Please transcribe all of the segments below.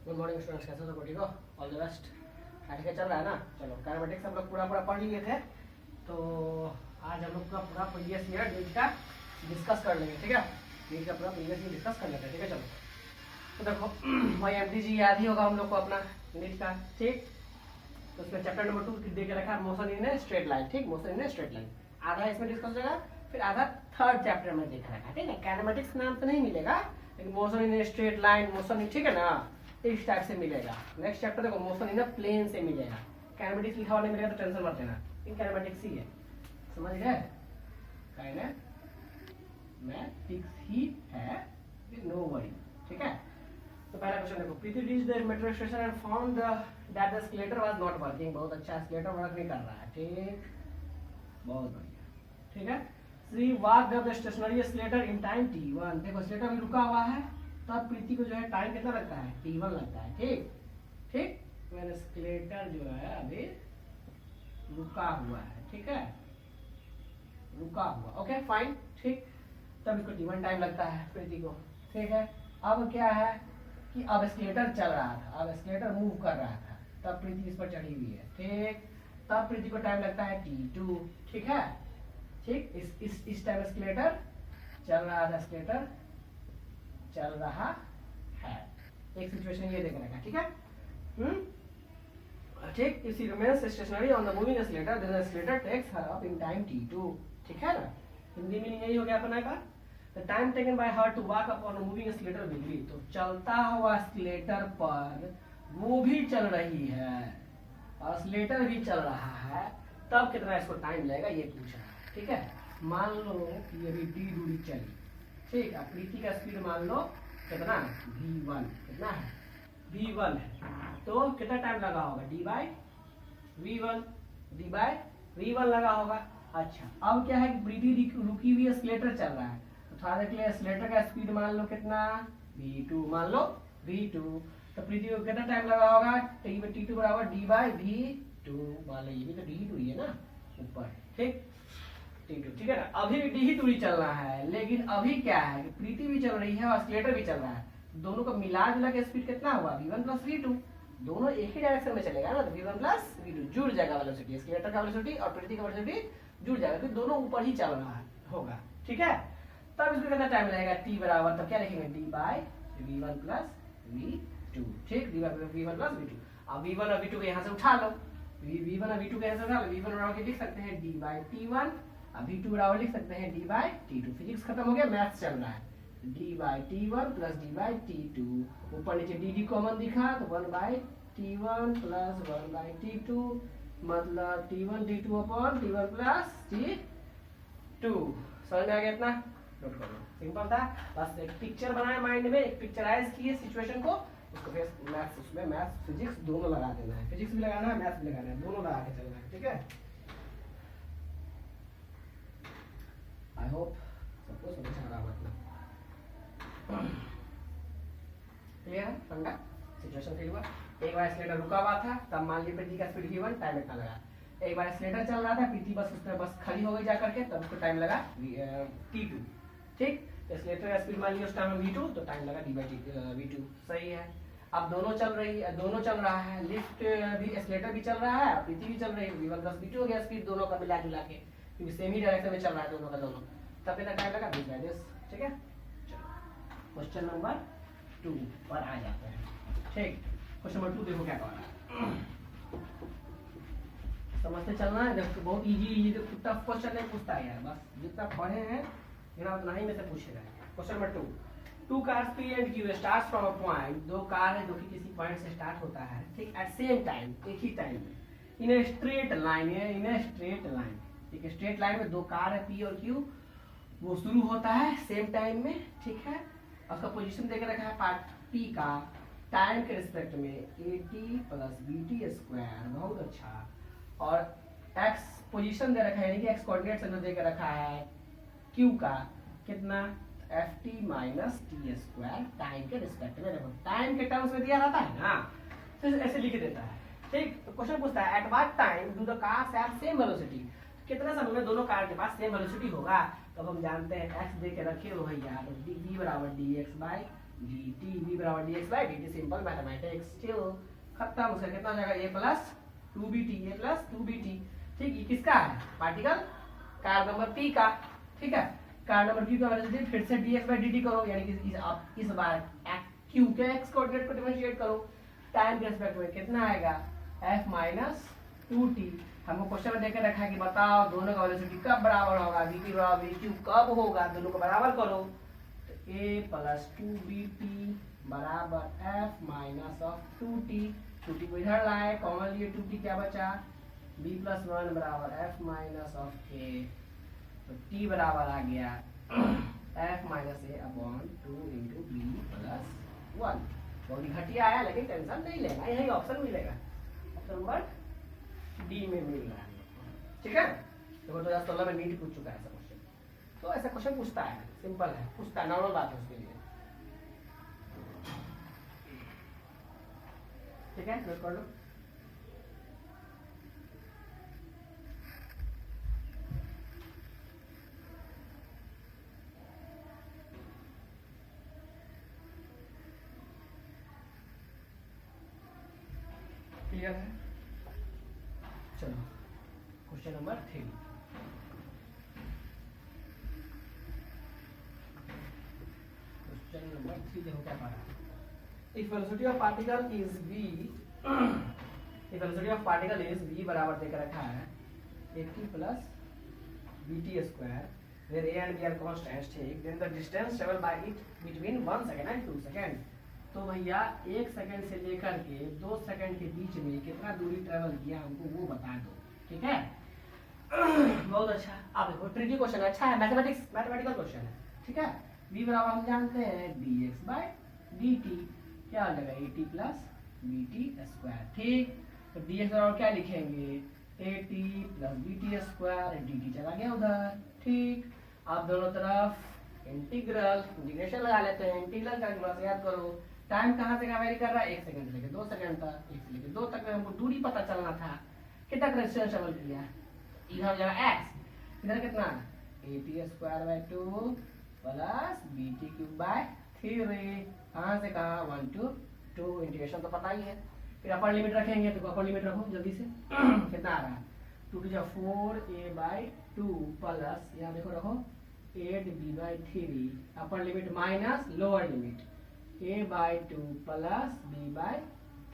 Good morning students, कैसे हो सब ठीक हो? All the best. ठीक है, चल रहा है ना? चलो, काइनेमेटिक्स हम लोग पूरा पढ़ लिए थे, तो आज हम लोग का पूरा प्रीवियस ईयर नीट का डिस्कस कर लेंगे। ठीक है, नीट का पूरा प्रीवियस ईयर डिस्कस कर लेते हैं। ठीक है, चलो। तो देखो भाई एमटीजी याद ही होगा हम लोग को अपना नीट का। ठीक, तो उसमें चैप्टर नंबर 2 दे के रखा है, motion in a straight line. ठीक, motion in a straight line आधा इसमें डिस्कस हो जाएगा, फिर आधा थर्ड चैप्टर में देख रखा है। ठीक है, काइनेमेटिक्स नाम तो नहीं मिलेगा, लेकिन motion in a straight line, motion, ठीक है ना, इस टाइप से मिलेगा। नेक्स्ट चैप्टर देखो, मोशन इन अ प्लेन से मिलेगा। काइनेमेटिक्स लिखा हुआ नहीं मिलेगा तो टेंशन मत लेना, इन काइनेमेटिक्स ही है, समझ गए? काइनेमेटिक्स ही है, नो वरी। ठीक है, तो पहला क्वेश्चन देखो, Preeti reached the metro station and found that the escalator was not working. बहुत अच्छा, एस्केलेटर वर्क नहीं कर रहा है। ठीक, बहुत बढ़िया। ठीक है, Shree walked up the stationary escalator in time t1। देखो एस्केलेटर भी रुका हुआ है, तब प्रीति को जो है टाइम कितना लगता है? t1 लगता है। ठीक ठीक, मैंने एस्केलेटर जो है अभी रुका हुआ है। ठीक है, रुका हुआ, ओके फाइन। ठीक, तब इसको t1 टाइम लगता है प्रीति को। ठीक है, अब क्या है कि अब एस्केलेटर चल रहा था, अब एस्केलेटर मूव कर रहा था, तब प्रीति इस पर चढ़ी हुई है। ठीक, तब प्रीति को टाइम लगता है t2। ठीक है, ठीक, इस टाइम एस्केलेटर चल रहा था, एस्केलेटर चल रहा है। एक सिचुएशन ये देख रखा है। ठीक है, ठीक, if she remains stationary on the moving escalator, then the escalator takes her up in time t2। ठीक है ना, हिंदी में यही हो गया अपना का। The time taken by her to walk up on a moving escalator will be, तो चलता हुआ एस्केलेटर पर वो भी चल रही है और एस्केलेटर भी चल रहा है, तब कितना इसको टाइम लगेगा ये पूछ रहा है। ठीक है, मान लो कि अभी d दूरी चली। ठीक है, प्रीति का स्पीड मान लो कितना? v1। कितना है? v1 है, तो कितना टाइम लगा होगा? d बाई v1 लगा होगा। अच्छा, अब क्या है कि प्रीति रुकी हुई एस्केलेटर चल रहा है, तो थोड़ा देर के लिए एस्केलेटर का स्पीड मान लो कितना? v2, मान लो v2, तो प्रीति को कितना टाइम लगा होगा? t2 बराबर d बाई v2, मान लो ये भी तो d ही दूरी है ना ऊपर। ठीक, t2। ठीक है ना, अभी भी d ही दूरी चल रहा है, लेकिन अभी क्या है कि प्रीति भी चल रही है और एस्केलेटर भी चल रहा है, दोनों का मिला जुला के स्पीड कितना हुआ? v1 प्लस v2, दोनों एक ही डायरेक्शन में चलेगा ना, तो v1 प्लस v2 जुड़ जाएगा वेलोसिटी, एस्केलेटर का वेलोसिटी और प्रीति का वेलोसिटी जुड़ जाएगा, क्योंकि दोनों ऊपर ही चल रहा है होगा। ठीक है, तब इसको कितना टाइम लगेगा? t बराबर, तब क्या लिखेंगे? d by v1 plus v2। ठीक, d by v1 plus v2। अब v1 और v2 को यहाँ से उठा लो, v1 और v2 को यहाँ से उठा लो, v1 बराबर लिख सकते हैं d बाई t1, अब v2 बराबर लिख सकते हैं d बाई t2। फिजिक्स खत्म हो गया, मैथ्स चल रहा है। d by t1 plus d by t2, ऊपर नीचे d कॉमन दिखा तो 1 by t1 plus 1 by t2, मतलब t1 d2 upon t1 plus t2। समझ में आ गया? इतना नोट कर लो, सिंपल था। बस एक पिक्चर बनाया माइंड में, एक पिक्चराइज किए सिचुएशन को, उसको फिर मैथ्स, उसमें मैथ्स फिजिक्स दोनों लगा देना है, फिजिक्स भी लगाना है, मैथ्स भी लगाना है, दोनों लगा के चलना है। ठीक है, आई होप सबको समझ आ रहा होगा। क्लियर है फंडा? सिचुएशन क्लियर हुआ? एक बार एस्केलेटर रुका हुआ था, तब मान लीजिए प्रीति का स्पीड v1, टाइम इतना लगा। एक बार एस्केलेटर चल रहा था, प्रीति बस उसमें बस खड़ी हो गई जा करके, तब उसको टाइम लगा t2। ठीक, एस्केलेटर का स्पीड मान लीजिए उस टाइम में v2, तो टाइम लगा d बाई v2। सही है। अब दोनों चल रहा है, लिफ्ट भी, एस्केलेटर भी चल रहा है, प्रीति भी चल रही है, v1 प्लस v2 हो गया स्पीड दोनों का मिला जुला के, क्योंकि सेम ही डायरेक्शन में चल रहा है दोनों का दोनों, तब कितना टाइम लगा? This by this. ठीक है, क्वेश्चन नंबर 2 पर आ जाते हैं। ठीक, क्वेश्चन नंबर 2 देखो क्या कह रहा है, समझते चलना है। देखो बहुत इजी, ये तो टफ क्वेश्चन नहीं पूछता है यार, बस जितना पढ़े हैं बिना उतना ही में से पूछेगा। Question number 2, two cars P and Q starts from a point, दो कार है जो कि किसी पॉइंट से स्टार्ट होता है, ठीक, एट सेम टाइम, एक ही टाइम में, in a straight line, in a straight line. ठीक है, स्ट्रेट लाइन में दो कार है P और Q, वो शुरू होता है सेम टाइम में। ठीक है, उसका पोजीशन देकर रखा है पार्ट P का, टाइम के रिस्पेक्ट में at प्लस bt स्क्वायर, बहुत अच्छा, और x पोजीशन दे रखा है, यानी कि x कोऑर्डिनेट सेंटर देकर रखा है q का, कितना? ft minus T square, time के रिस्पेक्ट में। देखो टाइम के टर्म्स में दिया रहता है ना, तो ऐसे लिख देता है। ठीक, तो क्वेश्चन पूछता है at what time do the cars have same velocity, कितना समय में दोनों कार के पास सेम वेलोसिटी होगा? तो हम जानते हैं x दे के रखे हो भैया, तो v बराबर dx बाई dt v बराबर dx by dt, simple mathematics. चलो खत्म। उसका कितना हो जाएगा a plus 2bt, a plus 2bt। ठीक, ये किसका है? पार्टिकल कार नंबर p का। ठीक है, कार नंबर p का वेलोसिटी फिर से dx बाई dt करो, यानी कि आप इस बार q के x कोऑर्डिनेट को डिफरेंशिएट करो। टाइम के रिस्पेक्ट में कितना आएगा? f minus 2t। हमको क्वेश्चन में देके रखा है कि बताओ दोनों का वेलोसिटी कब बराबर होगा, vp बराबर vq कब होगा, दोनों को बराबर करो। तो a प्लस 2bt बराबर f minus of 2t। 2t को इधर लाए, कॉमन लिए 2t, क्या बचा? b प्लस 1 बराबर f माइनस ऑफ a। तो t बराबर आ गया f minus a upon 2 into b plus 1। बहुत ही घटिया आया, लेकिन टेंशन नहीं लेना, यही ऑप्शन मिलेगा, ऑप्शन नंबर डी में मिल रहा है। ठीक है, देखो 2016 में नीट पूछ चुका है ऐसा क्वेश्चन। तो ऐसा क्वेश्चन पूछता है, सिंपल है, पूछता है, नॉर्मल बात है उसके लिए। ठीक है, नोट कर लो। क्लियर है? चलो क्वेश्चन नंबर 3। क्वेश्चन नंबर 3 देखो क्या पढ़ा। If velocity of particle is v, if velocity of particle is v बराबर देकर रखा है 80 plus vt square, where a and b are constants, ठीक, then the distance traveled by it between 1 second and 2 second। तो भैया 1 second से लेकर के 2 सेकंड के बीच में कितना दूरी ट्रेवल किया हमको वो बता दो। ठीक है, बहुत अच्छा। अब देखो ट्रिकी क्वेश्चन है, अच्छा है, मैथमेटिकल क्वेश्चन है। ठीक है, v बराबर हम जानते हैं dx बाय dt, क्या हो जाएगा 80 प्लस vt स्क्वायर। ठीक, तो dx बराबर क्या लिखेंगे? 80 प्लस vt स्क्वायर, dt चला गया उधर। ठीक, अब दोनों तरफ इंटीग्रेशन लगा लेते हैं। इंटीग्रल का थोड़ा सा याद करो, टाइम कहाँ से वेरी कर रहा है? 1 सेकंड से लेकर 2 सेकंड तक। 1 से लेकर 2 तक में हमको दूरी पता चलना था, कितना डिस्टेंस ट्रेवल किया। इधर हो जाएगा x, इधर कितना? 80 square by 2 plus bt cube by 3। कहाँ से कहाँ? 1 to 2। इंटीग्रेशन तो पता ही है। फिर अपर लिमिट रखेंगे, तो अपर लिमिट रखो जल्दी से। कितना आ रहा है? 2 to 4 a बाय 2 प्लस, यहाँ देखो रखो 8b by 3। Upper limit minus lower limit a by 2 plus b by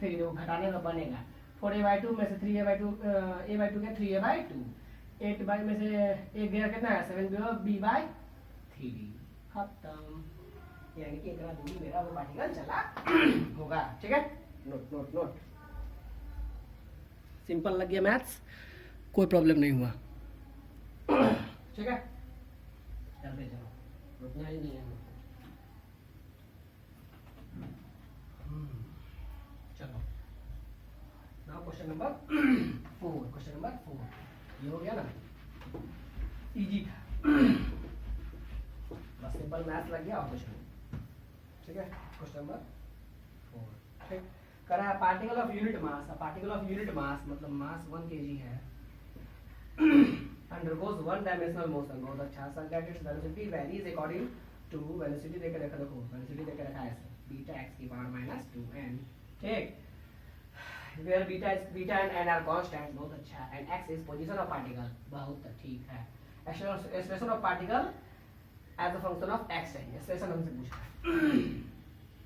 3। देखो घटाने में बनेगा 4a बाय 2 में से 3a बाय 2, a बाय 2 के 3a बाय 2, 8 बाय में से एक गया कितना है? 7b bye 3। खत्म, यानी कि इतना दूरी मेरा वो पार्टिकल चला होगा। ठीक है, नोट नोट नोट। सिंपल लग गया मैथ्स, कोई प्रॉब्लम नहीं हुआ। ठीक है, चलते चलो, रुकना ही नहीं है। चलो now question number 4। Question number 4 ये हो गया ना, इजी था, बस सिंपल मैथ लग गया और कुछ नहीं। ठीक है, क्वेश्चन नंबर 4। ठीक, कह रहा है particle of unit mass. Particle of unit mass मतलब मास 1 kg है, undergoes one dimensional motion। बहुत अच्छा। such that its velocity varies according to velocity देकर रखा, देखो velocity देकर रखा है ऐसे, बीटा x की पावर माइनस 2n। ठीक, where beta and n are constant। बहुत अच्छा। and x is position of particle। बहुत ठीक है। Expression of particle as a function of x है, एक्सप्रेशन हमसे पूछा है।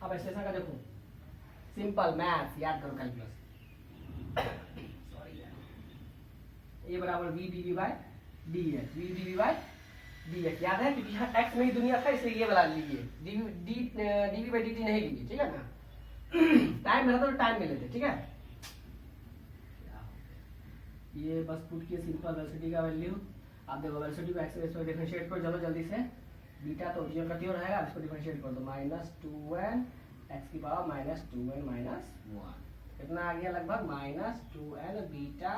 अब एक्सप्रेशन का देखो, सिंपल मैथ याद करो, कैलकुलस। सॉरी यार, a बराबर v dv by dx, v dv by dx याद है, क्योंकि यहाँ x नहीं दुनिया था, इसलिए ये वाला लीजिए, dv बाय dt नहीं लीजिए। ठीक है ना, टाइम मिला तो टाइम में लेते। ठीक है, ये बस पुट किए सिंपल वेलोसिटी का वैल्यू। आप देखो वेलोसिटी को x से डिफरेंशिएट करो, चलो जल्दी से। बीटा तो 0 का 0 रहेगा, इसको डिफरेंशिएट कर दो, माइनस 2n x की पावर माइनस 2n माइनस 1। कितना आ गया? लगभग माइनस 2n बीटा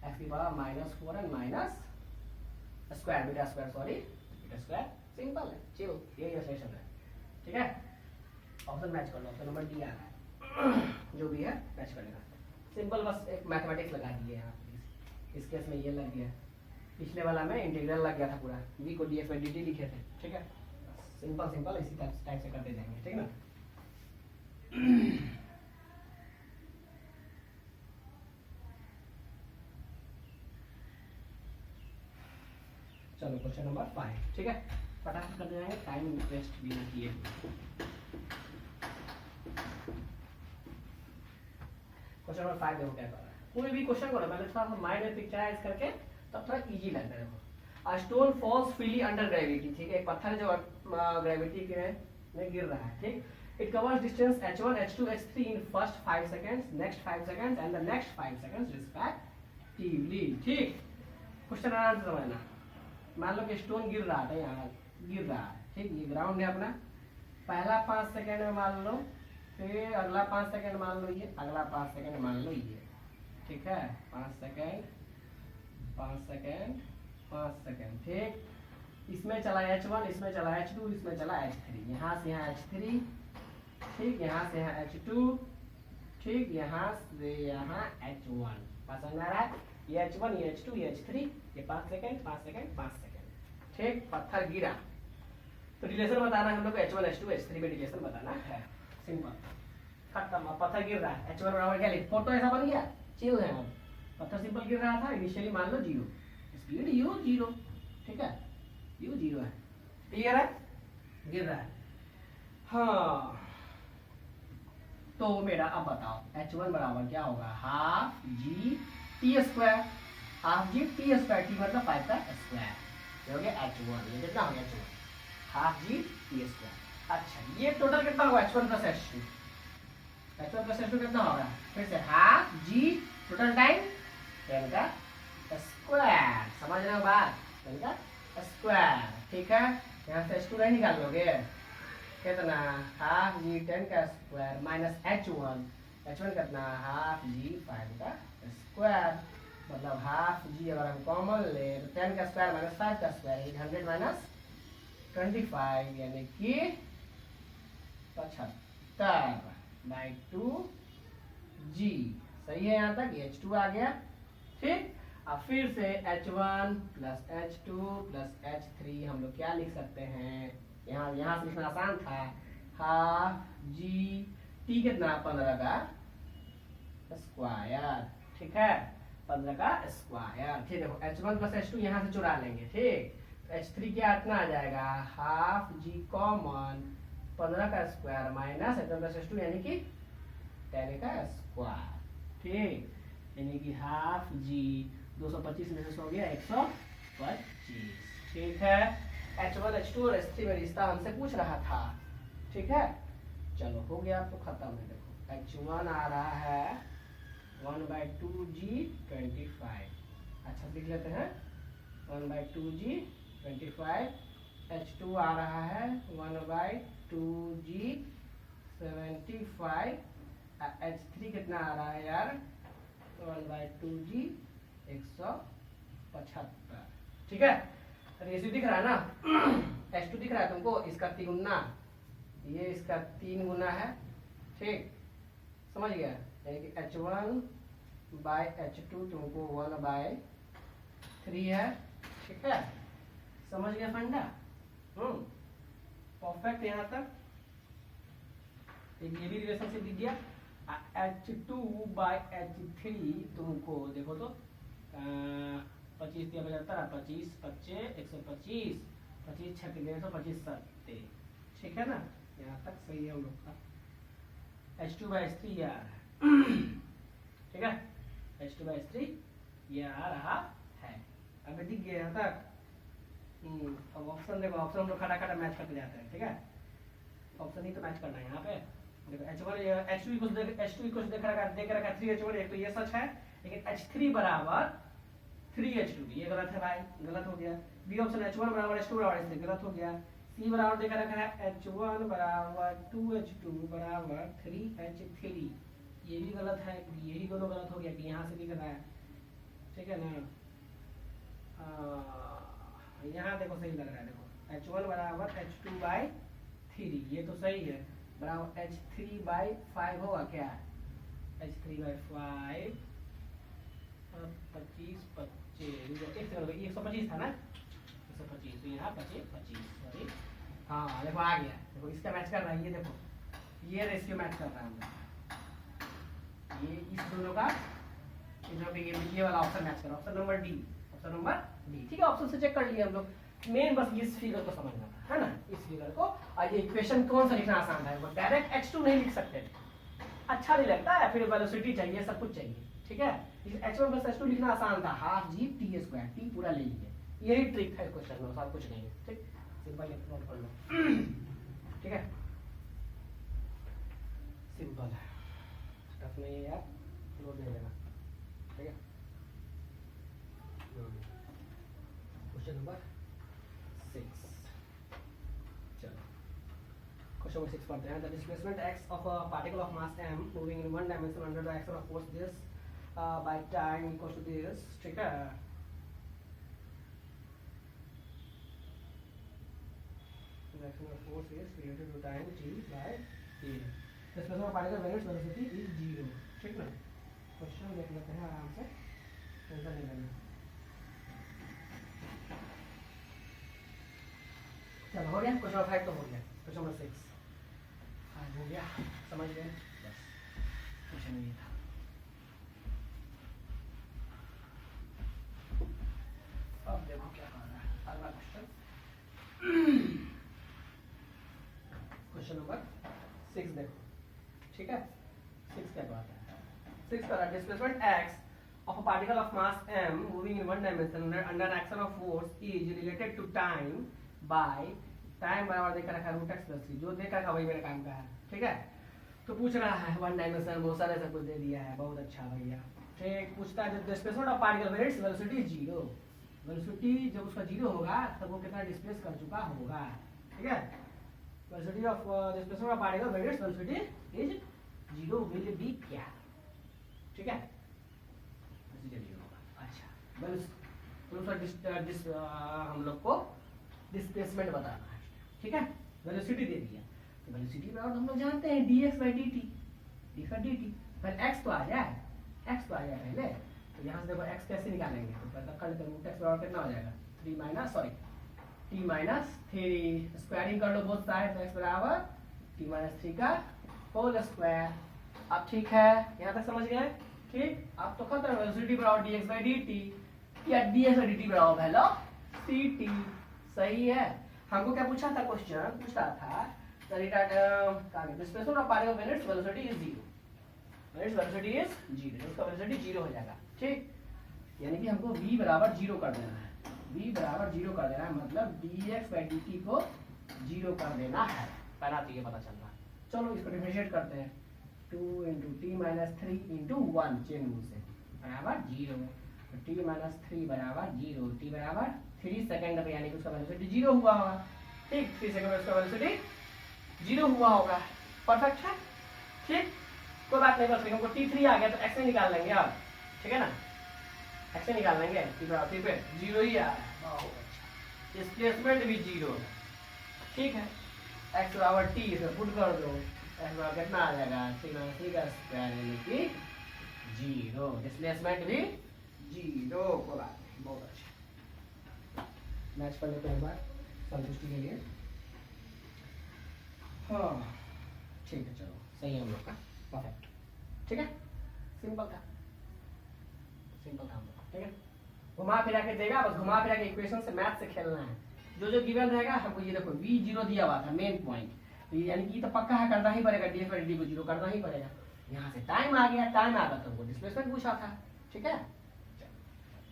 x की power minus 4n minus square, beta square, sorry beta square. Simple है, चलो यही एक्सप्रेशन है। ठीक है, ऑप्शन मैच कर लो, ऑप्शन नंबर डी आ रहा है, जो भी है मैच कर लेना। सिंपल, बस एक मैथमेटिक्स लगा दिए यहाँ। इस केस में ये लग गया, पिछले वाला में इंटीग्रल लग गया था पूरा, v को df बाई dt लिखे थे। ठीक है, सिंपल सिंपल इसी टाइप से करते जाएंगे। ठीक है ना। चलो क्वेश्चन नंबर 5, ठीक है, फटाफट कर जाएंगे, टाइम वेस्ट भी ना किए। क्वेश्चन नंबर 5 देखो क्या कर रहा है। कोई भी क्वेश्चन को ना पहले थोड़ा सा माइंड में पिक्चराइज करके तब थोड़ा इजी लगता है। देखो, a stone falls freely under gravity, ठीक है, एक पत्थर जो ग्रेविटी के में गिर रहा है, ठीक, it covers distance h1 h2 h3 in first 5 seconds, next 5 seconds and the next 5 seconds respectively, ठीक। क्वेश्चन आराम से समझना। मान लो कि स्टोन गिर रहा था, यहाँ गिर रहा है, ठीक, ये ग्राउंड है अपना, पहला 5 सेकंड में मान लो, फिर अगला 5 सेकंड मान लो ये, अगला 5 सेकंड मान लो ये, ठीक है, 5 सेकंड 5 सेकंड 5 सेकंड, ठीक। इसमें चला h1, इसमें चला h2, इसमें चला h3, यहाँ से यहाँ h3, ठीक, यहाँ से यहाँ h2, ठीक, यहाँ से यहाँ h1, पसंद आ रहा है, ये h1 ये h2 ये h3, ये 5 सेकंड 5 सेकंड 5 सेकंड, ठीक। पत्थर गिरा तो रिलेशन बताना है हम लोग को, h1 h2 h3 में रिलेशन बताना है, सिंपल, खत्म। पत्थर गिर रहा है, h1 बराबर क्या लिख, फोटो ऐसा बन गया, चिल है। पत्थर सिंपल गिर रहा था, इनिशियली मान लो 0, स्पीड u 0, ठीक है, u 0 है, क्लियर है, गिर रहा है। हाँ, तो मेरा अब बताओ h1 बराबर क्या होगा, half g t square, half g t square, T मतलब 5 का स्क्वायर, ये हो गया h1, ये कितना हो गया h1, half g t square. अच्छा, ये टोटल कितना होगा h1 plus h2, h1 plus h2 कितना होगा, फिर से हाफ जी टोटल टाइम 10 का स्क्वायर, समझ रहे हो बात, 10 का स्क्वायर, ठीक है। यहाँ से h2 नहीं निकाल लोगे, कितना, हाफ जी 10 का स्क्वायर माइनस h1, h1 कितना, हाफ जी 5 का स्क्वायर, मतलब हाफ जी अगर हम कॉमन ले तो 10 का स्क्वायर माइनस 5 का स्क्वायर, 800 माइनस 25 यानी कि 75/2 जी, सही है, यहाँ तक h2 आ गया, ठीक। अब फिर से h1 plus h2 plus h3 हम लोग क्या लिख सकते हैं, यहाँ से लिखना आसान था, हाफ जी टी कितना 15 का स्क्वायर, ठीक है, 15 का स्क्वायर, ठीक। देखो h1 प्लस h2 यहाँ से चुरा लेंगे, ठीक, h3 क्या इतना आ जाएगा, हाफ जी कॉमन 15 का square minus h1 plus h2 यानी कि 10 का स्क्वायर, ठीक, यानी कि हाफ जी 225 में से हो गया 125, ठीक है। h1 h2 और h3 में रिश्ता हमसे पूछ रहा था, ठीक है। चलो हो गया तो खत्म है। देखो h1 आ रहा है 1/2g 25, अच्छा लिख लेते हैं 1/2g 25, h2 आ रहा है 1/2g 75, h3 कितना आ रहा है यार 1/2g 175, ठीक है। रेशियो दिख रहा है ना, h2 दिख रहा है तुमको, इसका 3 गुना, ये इसका 3 गुना है, ठीक, समझ गया, यानी कि h1/h2 तुमको 1/3 है, ठीक है, समझ गया फंडा, परफेक्ट। यहाँ तक एक ये भी रिलेशनशिप दिख गया। h2/h3 तुमको देखो तो 25 दिया 75, 25 25 125, 25 6 125 70, ठीक है ना, यहाँ तक सही है हम लोग का। h2/h3 ये आ रहा है, ठीक है, h2/h3 ये आ रहा है, अभी दिख गया यहाँ तक। अब ऑप्शन देखो, ऑप्शन हम लोग खड़ा खड़ा मैच करके जाते हैं, ठीक है, ऑप्शन ही तो मैच करना है यहाँ पे। देखो h1 h2 कुछ देख रखा 3h1, एक तो ये सच है, लेकिन h3 बराबर 3h2 ये गलत है भाई, गलत हो गया। बी ऑप्शन h1 बराबर h2 बराबर h3 गलत हो गया। सी बराबर देखा रखा है h1 बराबर 2h2 बराबर 3h3, ये भी गलत है, यही दोनों गलत हो गया कि यहाँ से दिख रहा है, ठीक है ना। यहाँ देखो सही लग रहा है, देखो h1 बराबर h2/3 ये तो सही है, बराबर h3/5 होगा क्या, h3/5 25 125 था ना, 125 तो यहाँ 25 सॉरी, हाँ देखो आ गया, देखो इसका मैच कर रहा है, ये देखो ये रेशियो मैच कर रहा है हम लोग, ये इस दोनों का ये वाला ऑप्शन मैच कर रहा है, option number D, option number D. ठीक है, ऑप्शन से चेक कर लिए हम लोग। मेन बस इस फिगर को समझना था, है ना, इस फिगर को। और ये इक्वेशन कौन सा लिखना आसान है, वो डायरेक्ट x2 नहीं लिख सकते, अच्छा नहीं लगता है, फिर वेलोसिटी चाहिए, सब कुछ चाहिए। ठीक है, h1 प्लस h2 लिखना आसान था, half g t square, T पूरा ले लीजिए, यही ट्रिक है क्वेश्चन में, सब कुछ नहीं है। ठीक, सिंपल नोट कर लो। ठीक है, सिंपल है, टफ नहीं है यार, लोड नहीं लेना। ठीक है, क्वेश्चन नंबर 6, चलो क्वेश्चन नंबर 6 पढ़ते हैं। The displacement x of a particle of mass m moving in one dimension under the action of force this by time equals to this। ठीक है, the action of force is related to time t by t। Displacement of particle velocity velocity is 0। ठीक ना, question देख लेते हैं आराम से, tension नहीं लेना। चलो हो गया, क्वेश्चन नंबर 5 तो हो गया, क्वेश्चन नंबर 6 हो गया, समझ गए, बस क्वेश्चन ये था। अब देखो क्या करना है, अगला क्वेश्चन, क्वेश्चन नंबर 6 देखो। ठीक है, 6 क्या बात है, 6 का displacement x of a particle of mass m moving in one dimension under action of force is related to time by time बराबर देकर रखा है रूट एक्स प्लस 3, जो देखा था वही मेरे काम का है। ठीक है, तो पूछ रहा है वन डायमेंशन, बहुत सारे सब कुछ दे दिया है, बहुत अच्छा भैया। ठीक, पूछता है displacement of particle when its velocity is 0, velocity जब उसका 0 होगा तब वो कितना डिस्प्लेस कर चुका होगा। ठीक है, velocity of displacement of particle when its velocity is 0 will be क्या। ठीक है, अच्छा, तो हम लोग को डिस्प्लेसमेंट बताना है। ठीक है, वेलोसिटी दे दिया, तो वेलोसिटी बराबर हम लोग जानते हैं dx by dt, dx by dt। पहले x तो आ जाए, x तो आ जाए पहले, तो यहाँ से देखो x कैसे निकालेंगे, तो पहले कर लेते हैं, रूट x बराबर कितना हो जाएगा, 3 minus sorry t minus 3, squaring कर लो बोथ साइड, तो x बराबर t माइनस 3 का होल स्क्वायर। अब ठीक है, यहाँ तक समझ गए। ठीक, अब तो खत्म, वेलोसिटी बराबर dx by dt या dx by dt बराबर वेलोसिटी, सही है। हमको क्या पूछा था, क्वेश्चन पूछ रहा था displacement of particle when its velocity is 0, when its velocity is 0, उसका वेलोसिटी 0 हो जाएगा। ठीक, यानी कि हमको v बराबर 0 कर देना है, v बराबर 0 कर देना है, मतलब dx by dt को 0 कर देना है, पहला तो ये पता चल रहा है। चलो इसको डिफरेंशिएट करते हैं, 2 × t - 3 × 1 चेन रूल से बराबर 0, t - 3 बराबर 0, t बराबर 3 सेकंड पे, यानी कि उसका वेलोसिटी 0 हुआ होगा। ठीक, 3 सेकंड में उसका वेलोसिटी 0 हुआ होगा, परफेक्ट है। ठीक, कोई बात नहीं, बस हमको t3 आ गया तो x से निकाल लेंगे अब। ठीक है ना, x से निकाल लेंगे, t बराबर 3 पे 0 ही आ रहा है, बहुत अच्छा, डिस्प्लेसमेंट भी 0। ठीक है, x बराबर t इसे पुट कर दो, x बराबर कितना आ जाएगा, 3 का स्क्वायर यानी कि 0, डिस्प्लेसमेंट भी 0, कोई बात नहीं, बहुत अच्छा। मैच कर लेते हैं एक बार संतुष्टि के लिए। हाँ ठीक है, चलो सही है हम लोग का, परफेक्ट। ठीक है, सिंपल था, सिंपल था हम लोग। ठीक है, घुमा फिरा के देगा, बस घुमा फिरा के इक्वेशन से मैथ से खेलना है। जो गिवन रहेगा हमको, ये देखो v0 दिया हुआ था मेन पॉइंट, तो यानी कि तो पक्का है, करना ही पड़ेगा, dx by dt को 0 करना ही पड़ेगा। यहाँ से टाइम आ गया, टाइम आ गया तो हमको डिस्प्लेसमेंट पूछा था। ठीक है,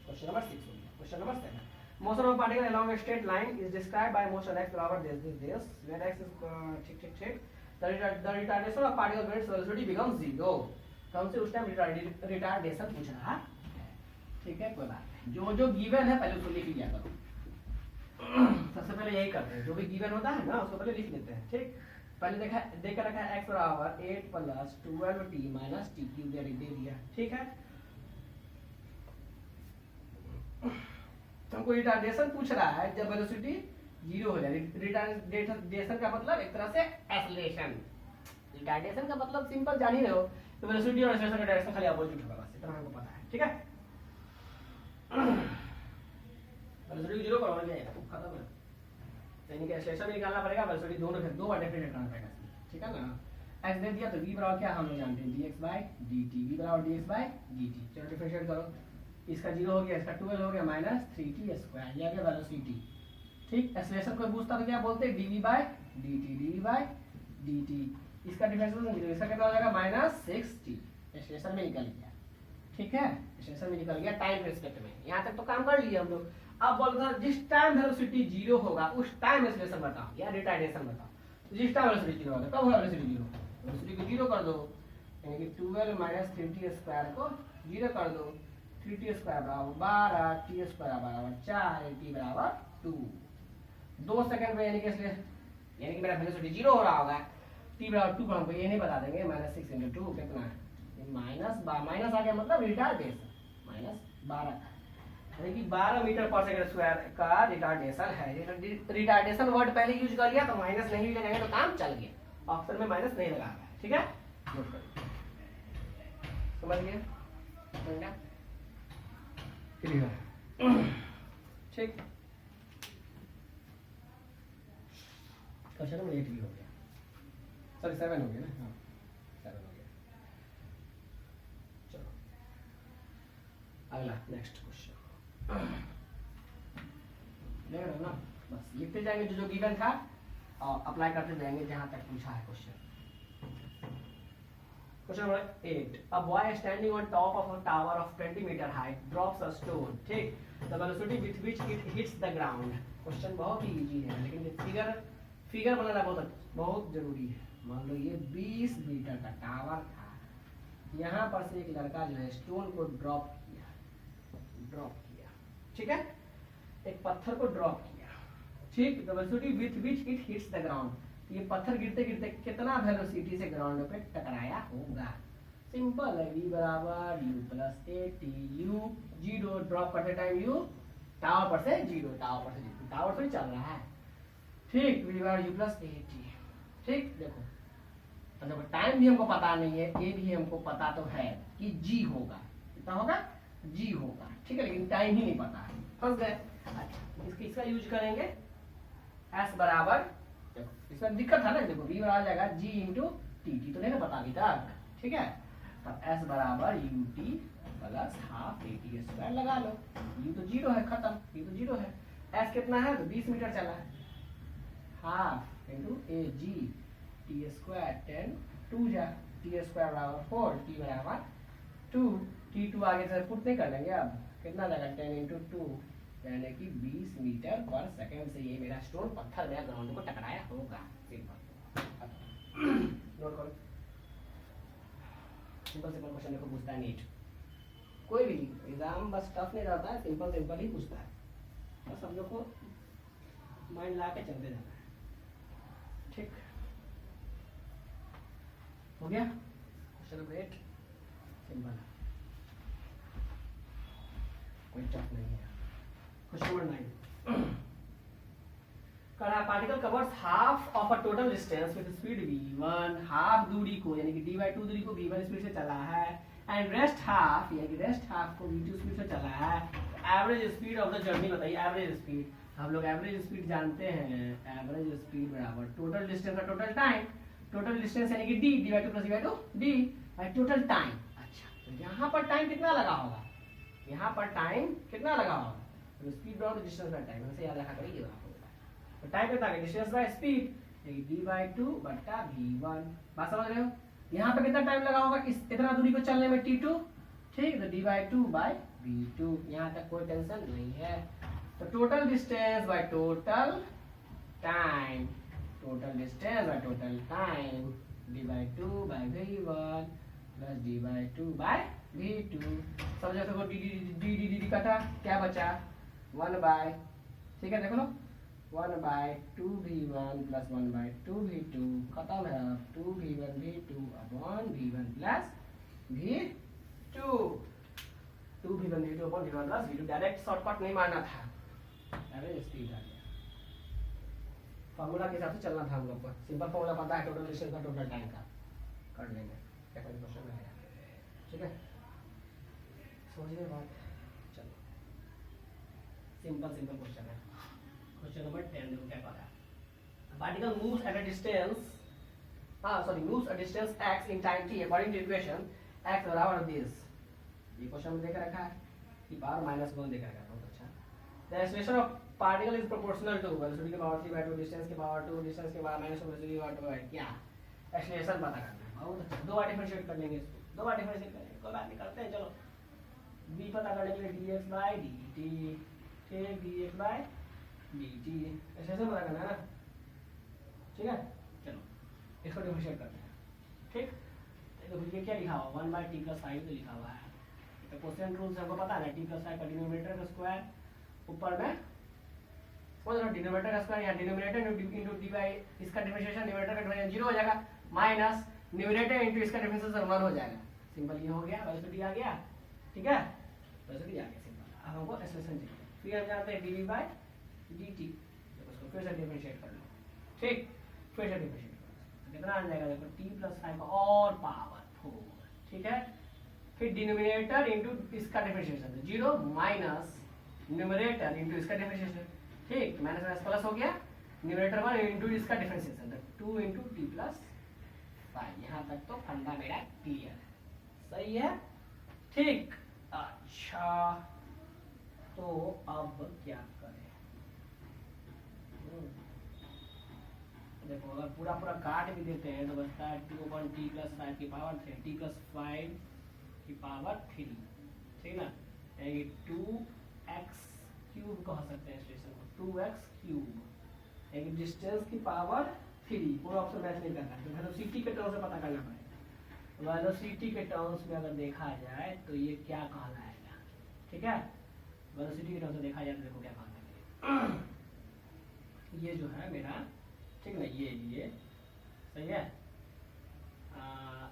क्वेश्चन नंबर 6 हो गया। Question number 7, motion of particle along a straight line is described by motion x बराबर this where x is ठीक the retardation of particle when its velocity becomes 0, तो हमसे उस टाइम रिटार्डेशन पूछ रहा है। ठीक है, कोई बात नहीं, जो गिवन है पहले उसको लिख लिया करो। सबसे पहले यही करते हैं, जो भी गिवन होता है ना उसको पहले लिख लेते हैं। ठीक, पहले देख कर रखा है x बराबर 8 + 12t - t क्यूब दे दिया। ठीक है, तो हमको रिटार्डेशन पूछ रहा है जब वेलोसिटी 0 हो जाए। रिटार्डेशन का मतलब एक तरह से एक्सेलरेशन, रिटार्डेशन का मतलब सिंपल जान ही रहे हो, तो वेलोसिटी और एक्सेलरेशन का डायरेक्शन खाली अपोजिट होगा, बस इतना हमको पता है। ठीक है, वेलोसिटी 0 पर हो जाएगा, खत्म है। यानी कि एक्सेलरेशन भी निकालना पड़ेगा, वेलोसिटी दोनों दो बार डिफरेंशिएट करना पड़ेगा। ठीक है ना, x दे दिया तो v बराबर क्या हम लोग जानते हैं dx by dt, v बराबर dx by dt। चलो डिफरेंशिएट करो, इसका 0 हो गया, इसका 12 हो गया, माइनस 3t स्क्वायर, ये आ गया वेलोसिटी। ठीक, एक्सेलरेशन कोई पूछता तो क्या बोलते हैं dv by dt, dv by dt, इसका डिफरेंशिएशन 0, इसका कितना हो जाएगा माइनस 6t, एक्सेलरेशन में निकल गया। ठीक है, एक्सेलरेशन में निकल गया टाइम रिस्पेक्ट में। यहाँ तक तो काम कर लिए हम लोग। अब बोलता है जिस टाइम वेलोसिटी 0 होगा उस टाइम एक्सेलरेशन बताओ या रिटार्डेशन बताओ। जिस टाइम वेलोसिटी 0 होगा कब होगा वेलोसिटी 0? वेलोसिटी को 0 कर दो, यानी कि 12 माइनस 3t स्क्वायर को 0 कर दो, 3t स्क्वायर बराबर 12, t स्क्वायर बराबर 4, t बराबर 2। 2 सेकंड में यानी कि मेरा वेलोसिटी 0 हो रहा होगा, t बराबर 2 पर हमको ये नहीं बता देंगे, माइनस 6 इंटू 2 कितना है, माइनस आ गया मतलब रिटार्डेशन, माइनस 12 यानी कि 12 मीटर पर सेकंड स्क्वायर का रिटार्डेशन है। रिटार्डेशन वर्ड पहले यूज कर लिया तो माइनस नहीं भी लगाएंगे तो काम चल गया, ऑप्शन में माइनस नहीं लगा है। ठीक है, नोट करिए, समझ गए? क्लियर? ठीक, क्वेश्चन नंबर 8 भी हो गया, सॉरी 7 हो गया ना, हाँ 7 हो गया। चलो अगला नेक्स्ट क्वेश्चन देख रहे हो ना, बस लिखते जाएंगे जो जो गिवन था और अप्लाई करते जाएंगे जहां तक पूछा है question. Question number 8, a boy standing on top of a tower of 20 meter height drops a stone, ठीक, the velocity with which it hits the ground। Question बहुत ही इजी है लेकिन फिगर बनाना बहुत जरूरी है। मान लो ये 20 मीटर का टावर था, यहाँ पर से एक लड़का जो है स्टोन को ड्रॉप किया, ठीक है, एक पत्थर को ड्रॉप किया, ठीक, the velocity with which it hits the ground, ये पत्थर गिरते गिरते कितना वेलोसिटी से ग्राउंड पे टकराया होगा। सिंपल है, v बराबर u plus A T, u 0 drop करते टाइम u टावर पर से 0, टावर से चल रहा है, ठीक, v बराबर u प्लस ए टी। ठीक, देखो देखो टाइम भी हमको पता नहीं है, ए भी हमको पता तो है कि g होगा, कितना होगा, g होगा, ठीक है, लेकिन टाइम ही नहीं पता है, फंस गए। अच्छा, इसका यूज करेंगे s बराबर, देखो इसमें दिक्कत था ना, देखो v बराबर जाएगा g इंटू टी, तो नहीं ना पता अभी तक, ठीक है, तब s बराबर U T plus half A T square लगा लो, u तो 0 है, खत्म, u तो 0 है, s कितना है तो 20 मीटर चला है, हाफ इंटू ए जी टी स्क्वायर 10 2 जा, टी स्क्वायर बराबर 4, टी बराबर 2, t2 आगे से पुट नहीं कर लेंगे, अब कितना जाएगा 10 इंटू 2 यानी कि 20 मीटर पर सेकंड से ये मेरा स्टोन पत्थर मेरा ग्राउंड को टकराया होगा। नोट करो, सिंपल क्वेश्चन को पूछता है नीट, कोई भी एग्जाम बस टफ नहीं रहता है, सिंपल ही पूछता है, बस हम लोग को माइंड ला के चलते जाना है। ठीक, हो गया क्वेश्चन नंबर 8, सिंपल है, कोई टफ नहीं है। Question number 9, particle covers half of a total distance with speed v1, half दूरी को यानी कि d/2 दूरी को v1 स्पीड से चला है, एंड रेस्ट हाफ यानी कि रेस्ट हाफ को v2 स्पीड से चला है। Average speed of the journey बताइए, एवरेज स्पीड, हम लोग एवरेज स्पीड जानते हैं, एवरेज स्पीड बराबर टोटल डिस्टेंस का टोटल टाइम, टोटल डिस्टेंस यानी कि d d/2 plus d/2 d bye total time. अच्छा, तो यहाँ पर टाइम कितना लगा होगा, यहाँ पर टाइम कितना लगा होगा, तो स्पीड बराबर डिस्टेंस बाय टाइम, ऐसे याद रखा करिए। तो टाइम कितना है, डिस्टेंस बाय स्पीड d/2 बटा v1, बात समझ रहे हो। यहाँ पे कितना टाइम लगा होगा इस इतना दूरी को चलने में, t2, ठीक, तो d/2 बाय v2, यहाँ तक कोई टेंशन नहीं है। तो total distance by total time, total distance by total time d/2 by v1 plus d/2 by v2, समझो तो d कटा, क्या बचा 1 बाय, ठीक है, देखो लो 1 bye 2v1 plus 1 bye 2v2, खत्म है, 2v1 v2 upon v1 plus v2, 2v1 v2 upon v1 plus v2, direct shortcut नहीं मारना था, एवरेज स्पीड आ गया, फार्मूला के हिसाब से चलना था हम लोग को, सिंपल फार्मूला पता है टोटल डिस्टेंस का टोटल टाइम का, कर लेंगे क्या क्वेश्चन में है, ठीक है, समझिए बात। चलो सिंपल क्वेश्चन है, क्वेश्चन नंबर 10 देखो क्या कह रहा है, particle moves at a distance sorry, moves a distance x in time t according to equation x बराबर this. ये क्वेश्चन में देख रखा है कि पावर माइनस वन देख रखा है, बहुत अच्छा. The acceleration of particle is proportional to velocity के पावर 3/2 distance के पावर 2 distance के पावर माइनस velocity के पावर 2 है. क्या एक्सेलरेशन पता करना है, बहुत अच्छा. दो बार डिफरेंशिएट कर लेंगे इसको, दो बार डिफरेंशिएट करेंगे, कोई बात नहीं, करते हैं. चलो v पता करने के लिए dx by dt, ठीक, dx by dt एक्सेलरेशन पता करना है ना, ठीक है. चलो इसको डिफरेंशिएट करते हैं, ठीक. देखो ये क्या लिखा हुआ 1/t + 5 तो लिखा हुआ है. तो क्वेश्चन रूल्स हमको पता है ना, t + 5 का डिनोमिनेटर का स्क्वायर ऊपर में समझ लो, डिनोमिनेटर का स्क्वायर या डिनोमिनेटर इनटू डी बाई इसका डिफरेंशिएशन, डिनोमिनेटर का डिफरेंशिएशन 0 हो जाएगा, माइनस न्यूमरेटर इनटू इसका डिफरेंशिएशन 1 हो जाएगा. सिंपल ये हो गया, वेलोसिटी आ गया, ठीक है, वेलोसिटी आ गया सिंपल. अब हमको एक्सेलरेशन चाहिए, फिर हम जानते हैं dv by dt. तो उसको फिर से डिफरेंशिएट कर लो, ठीक, फिर से डिफरेंशिएट करो, कितना आ जाएगा देखो t + 5 का और पावर 4, ठीक है. फिर डिनोमिनेटर इनटू इसका डिफरेंशिएशन 0 माइनस न्यूमरेटर इनटू इसका डिफरेंशिएशन, ठीक, माइनस माइनस प्लस हो गया, न्यूमरेटर 1 इनटू इसका डिफरेंशिएशन 2 इनटू t + 5. यहाँ तक तो फंडा मेरा क्लियर है, सही है, ठीक. अच्छा तो अब क्या करें, देखो अगर पूरा पूरा काट भी देते हैं तो बचता है 2/t + 5 की पावर 3, t + 5 की पावर 3, ठीक ना. यानी 2x³ कह सकते हैं स्टेशन को, 2x³, यानी डिस्टेंस की पावर 3. पूरा ऑप्शन मैच नहीं करना है, वेलोसिटी के टर्म्स में पता करना पड़ेगा. वेलोसिटी के टर्म्स में अगर देखा जाए तो ये क्या कहलाएगा, ठीक है. वेलोसिटी के टर्म्स में देखा जाए तो देखो क्या कहलाएगा, ये जो है मेरा, ठीक ना, ये सही है.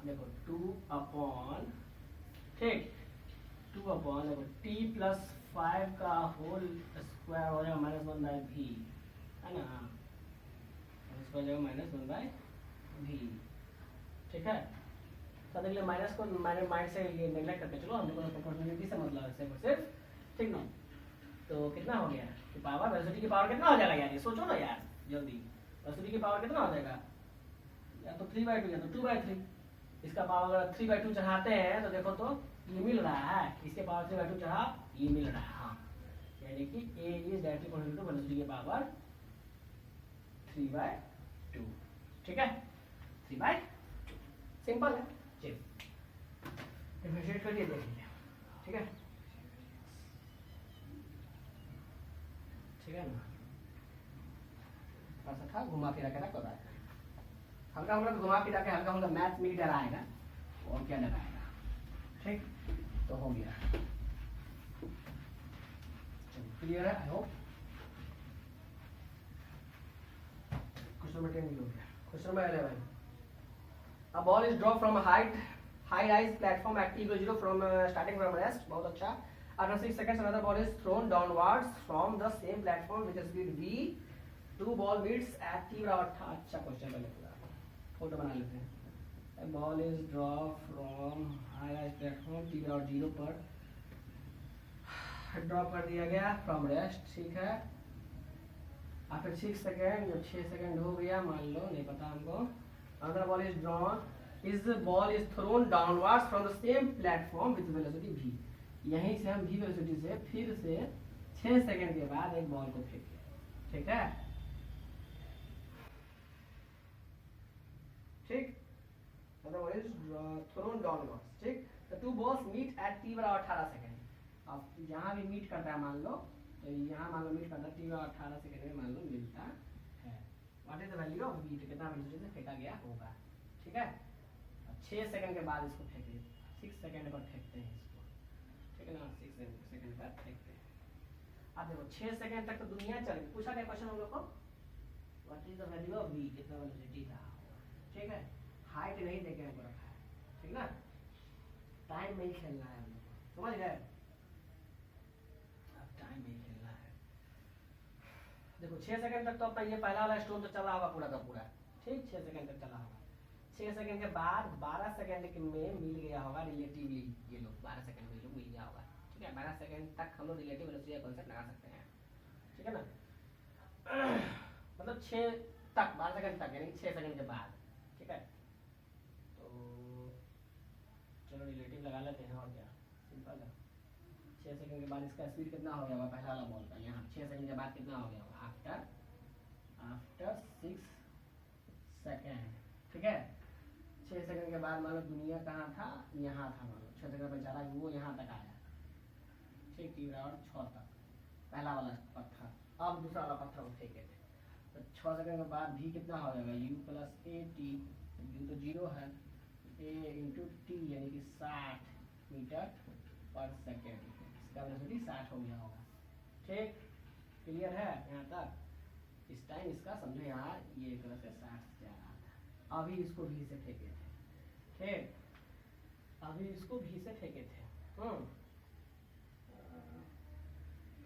देखो 2/, ठीक, 2/, देखो t + 5 का होल स्क्वायर हो जाएगा -1/v, है ना, इसको हो जाएगा -1/v, ठीक है. तो देखिए माइनस को माइंड से ये नेगलेक्ट करके चलो, हमने को प्रोपोर्शनलिटी से मतलब है सिर्फ, ठीक ना. तो कितना हो गया कि पावर, वेलोसिटी की पावर कितना हो जाएगा यार, ये सोचो ना यार जल्दी. वेलोसिटी की पावर कितना हो जाएगा, या तो 3/2 या तो 2/3. इसका पावर अगर 3/2 चढ़ाते हैं तो देखो तो ये मिल रहा है, इसके पावर 3/2 चढ़ा, ये मिल रहा है. हाँ, यानी कि a is directly proportional to velocity की पावर 3/2, ठीक है, 3/2. सिंपल है, चलिए डिफरेंशिएट करिए, देख लीजिए, ठीक है, ठीक है ना. थोड़ा था घुमा फिरा के रखो, हल्का हल्का घुमा फिरा के हल्का हल्का मैथ में डराएगा, और क्या डराएगा, ठीक. तो हो गया, क्लियर है, आई होप. क्वेश्चन नंबर 10 हो गया. Question number 11. A ball is dropped from a high-rise platform at t = 0 from starting from rest. बहुत अच्छा. After 6 seconds, another ball is thrown downwards from the same platform with a speed v. Two ball meets at t = अच्छा question पहले पूरा photo बना लेते हैं. A ball is dropped from high-rise platform t = 0 पर drop कर दिया गया फ्रॉम रेस्ट, ठीक है. आफ्टर 6 सेकेंड, जब 6 सेकेंड हो गया मान लो, नहीं पता हमको. Another ball is drawn. The ball is thrown downwards from the same platform with velocity v. यहीं से हम v वेलोसिटी से फिर से 6 सेकेंड के बाद एक बॉल को फेंके, ठीक है, ठीक. Another ball is thrown downwards, ठीक. The two balls meet at t = 18 second. अब जहाँ भी मीट करता है मान लो, तो यहाँ मान लो मीट करता है t = 18 सेकेंड में मान लो मिलता है. What is the value of v, कितना वेलोसिटी से फेंका गया होगा, ठीक है. 6 सेकंड के बाद इसको फेंके, 6 सेकंड पर फेंकते हैं इसको, ठीक है ना, 6 सेकंड बाद फेंकते हैं. अब देखो 6 सेकंड तक तो दुनिया चल गई. पूछा क्या क्वेश्चन हम लोग को, what is the value of v, कितना वेलोसिटी था, ठीक है. हाइट नहीं देके हमको रखा है, ठीक ना, टाइम में ही खेलना है हम लोग को, समझ गए. अब टाइम में ही खेलना है. देखो 6 सेकंड तक तो अपना ये पहला वाला स्टोन तो चला होगा पूरा का पूरा, ठीक, 6 सेकंड तक चला होगा. 6 सेकंड के बाद 12 सेकंड में मिल गया होगा रिलेटिवली, ये लोग 12 सेकंड में मिल गया होगा, ठीक है. 12 सेकंड तक हम लोग रिलेटिव वेलोसिटी का कांसेप्ट लगा सकते हैं, ठीक है ना. मतलब 6 तक 12 सेकंड तक, यानी 6 सेकंड के बाद, ठीक है. चलो रिलेटिव लगा लेते हैं, और क्या सिंपल है। 6 सेकंड के बाद इसका स्पीड कितना हो गया होगा पहला वाला बॉल का, यहाँ 6 सेकंड के बाद कितना हो गया होगा, आफ्टर 6 सेकंड, ठीक है। 6 सेकंड के बाद मान लो दुनिया कहाँ था, यहाँ था, मान लो 6 सेकंड पर चला वो यहाँ तक आया, ठीक, 3 और 6 तक पहला वाला पत्थर। अब दूसरा वाला पत्थर को फेंके थे, तो 6 सेकंड के बाद भी कितना हो जाएगा, u plus A T, u तो 0 है, a इंटू टी यानी कि 60 मीटर पर सेकेंड, इसका वेलोसिटी 60 हो गया होगा, ठीक, क्लियर है यहाँ तक। इस टाइम इसका समझो यहाँ ये एक तरह से 60 से जा रहा था, अभी इसको भी से फेंके थे, ठीक, अभी इसको भी से फेंके थे,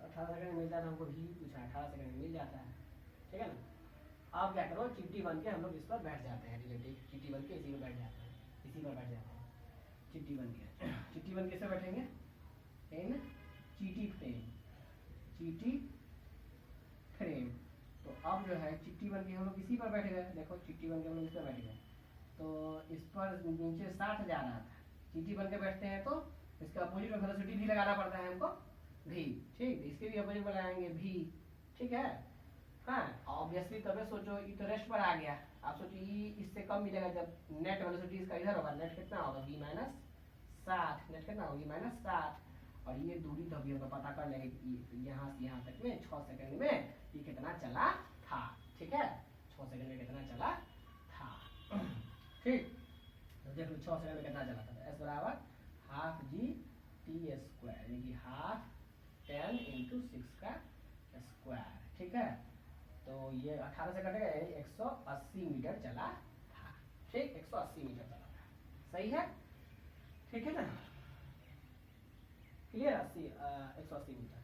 18 सेकंड में मिलता था हमको, भी पूछा 18 सेकंड में मिल जाता है, ठीक है ना। अब क्या करो, चिट्ठी बन के हम लोग इस पर बैठ जाते हैं, रिलेटिव चिट्ठी बन के इसी में बैठ जाते हैं, इसी पर बैठ जाते हैं, चिट्ठी बन के। चिट्ठी बन कैसे बैठेंगे, इन चीटी फ्रेम, चीटी फ्रेम। तो अब जो है चिट्ठी बन के हम लोग इसी पर बैठ गए, देखो चिट्ठी बन के हम लोग इस पर बैठ गए, तो इस पर नीचे 60 जा रहा था, चिट्ठी बन के बैठते हैं तो इसके अपोजिट में वेलोसिटी भी लगाना पड़ता है हमको, भी, ठीक, इसके भी अपोजिट लगाएंगे भी, ठीक है। हाँ, ऑब्वियसली तबे सोचो ये तो रेस्ट पर आ गया, आप सोचिए ये इससे कम मिलेगा जब नेट वेलोसिटी इसका इधर होगा, नेट कितना होगा v माइनस 60, नेट कितना होगा v माइनस 60, और ये दूरी तो अभी हम पता कर लेंगे कि यहाँ से यहाँ तक में 6 सेकंड में ये कितना चला था, ठीक है, 6 सेकंड में कितना चला था, ठीक। तो देख लो 6 सेकंड में कितना चला था, s बराबर हाफ जी टी स्क्वायर, यानी कि हाफ 10 इंटू 6 का स्क्वायर, ठीक है। तो ये 18 से कटेगा, 180 मीटर चला था, ठीक, 180 मीटर चला था, सही है, ठीक है ना, क्लियर। 180 मीटर,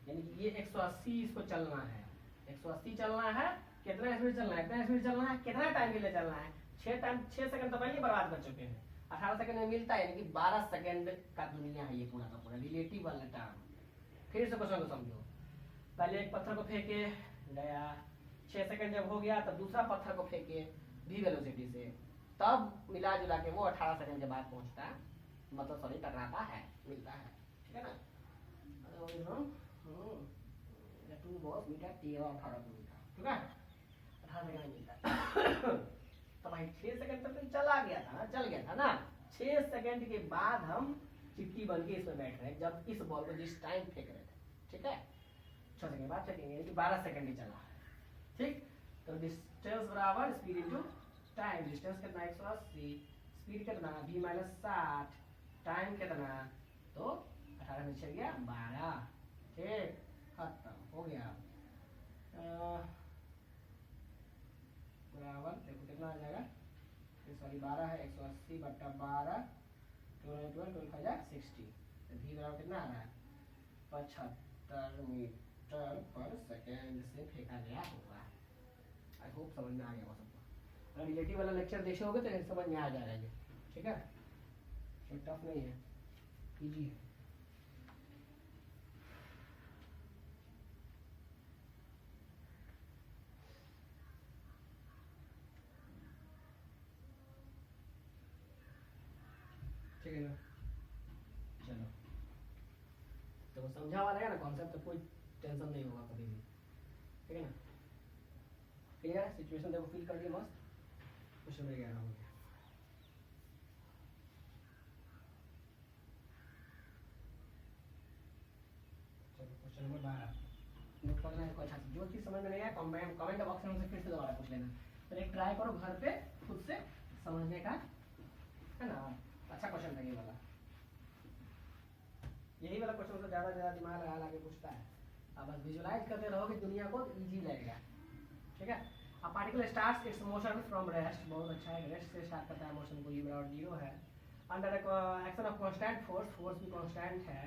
यानी कि ये 180 इसको चलना है, 180 चलना है, कितना स्पीड चलना है, कितना स्पीड चलना है, कितना टाइम के लिए चलना है, 6 सेकंड तो पहले बर्बाद कर चुके हैं, 18 सेकंड में मिलता है, यानी कि 12 सेकंड का दुनिया है ये पूरा का पूरा, रिलेटिव वाला टर्म। फिर से क्वेश्चन को समझो, पहले एक पत्थर को फेंके गया, 6 सेकंड जब हो गया तब दूसरा पत्थर को फेंके भी वेलोसिटी से, तब मिला जुला के वो 18 सेकंड के बाद पहुंचता है, मतलब सॉरी टकराता है, मिलता है, ठीक है ना। टू बॉस मीटर 13 और 18 मीटर, ठीक है, 18 सेकंड मिलता है। तो भाई 6 सेकंड तक तो चला गया था ना, चल गया था ना, 6 सेकंड के बाद हम चिट्ठी बन के इसमें बैठ रहे हैं, जब इस बॉल को जिस टाइम फेंक रहे थे, ठीक है, 6 सेकंड बाद फेंकेंगे, यानी कि 12 सेकंड ही चला, ठीक। तो डिस्टेंस बराबर स्पीड इंटू टाइम, डिस्टेंस कितना 180, स्पीड कितना v माइनस 60, टाइम कितना, तो 18 में चल गया 12, ठीक, खत्म हो गया। बराबर देखो कितना आ जाएगा, सॉरी 12 है, 180 बट्टा 12, 12 60, तो v बराबर कितना आ रहा है, 75 मीटर पर सेकेंड से फेंका गया होगा। आई होप समझ में आ गया सबको, अगर रिलेटिव वाला लेक्चर देखे होगे तो समझ में आ जाएगा ये, ठीक है, कोई टफ नहीं है, इजी है। ठीक है ना, चलो तो समझा हुआ रहेगा ना कॉन्सेप्ट, तो कोई टेंशन नहीं होगा कभी भी, ठीक है ना, क्लियर है। सिचुएशन देखो फील कर लिया मस्त, क्वेश्चन नंबर 11 हो गया। चलो क्वेश्चन नंबर 12 नोट करना है, अच्छा जो चीज समझ में नहीं आया कमेंट बॉक्स में हमसे फिर से दोबारा पूछ लेना, तो एक ट्राई करो घर पे खुद से समझने का, है ना। अच्छा क्वेश्चन था ये वाला, यही वाला क्वेश्चन से ज्यादा दिमाग लगा के पूछता है, अब बस विजुलाइज करते रहोगे दुनिया को, इजी लगेगा, ठीक है। A particle starts its motion from rest, बहुत अच्छा है, रेस्ट से स्टार्ट करता है मोशन को, u बराबर 0 है, under action of constant force भी कांस्टेंट है,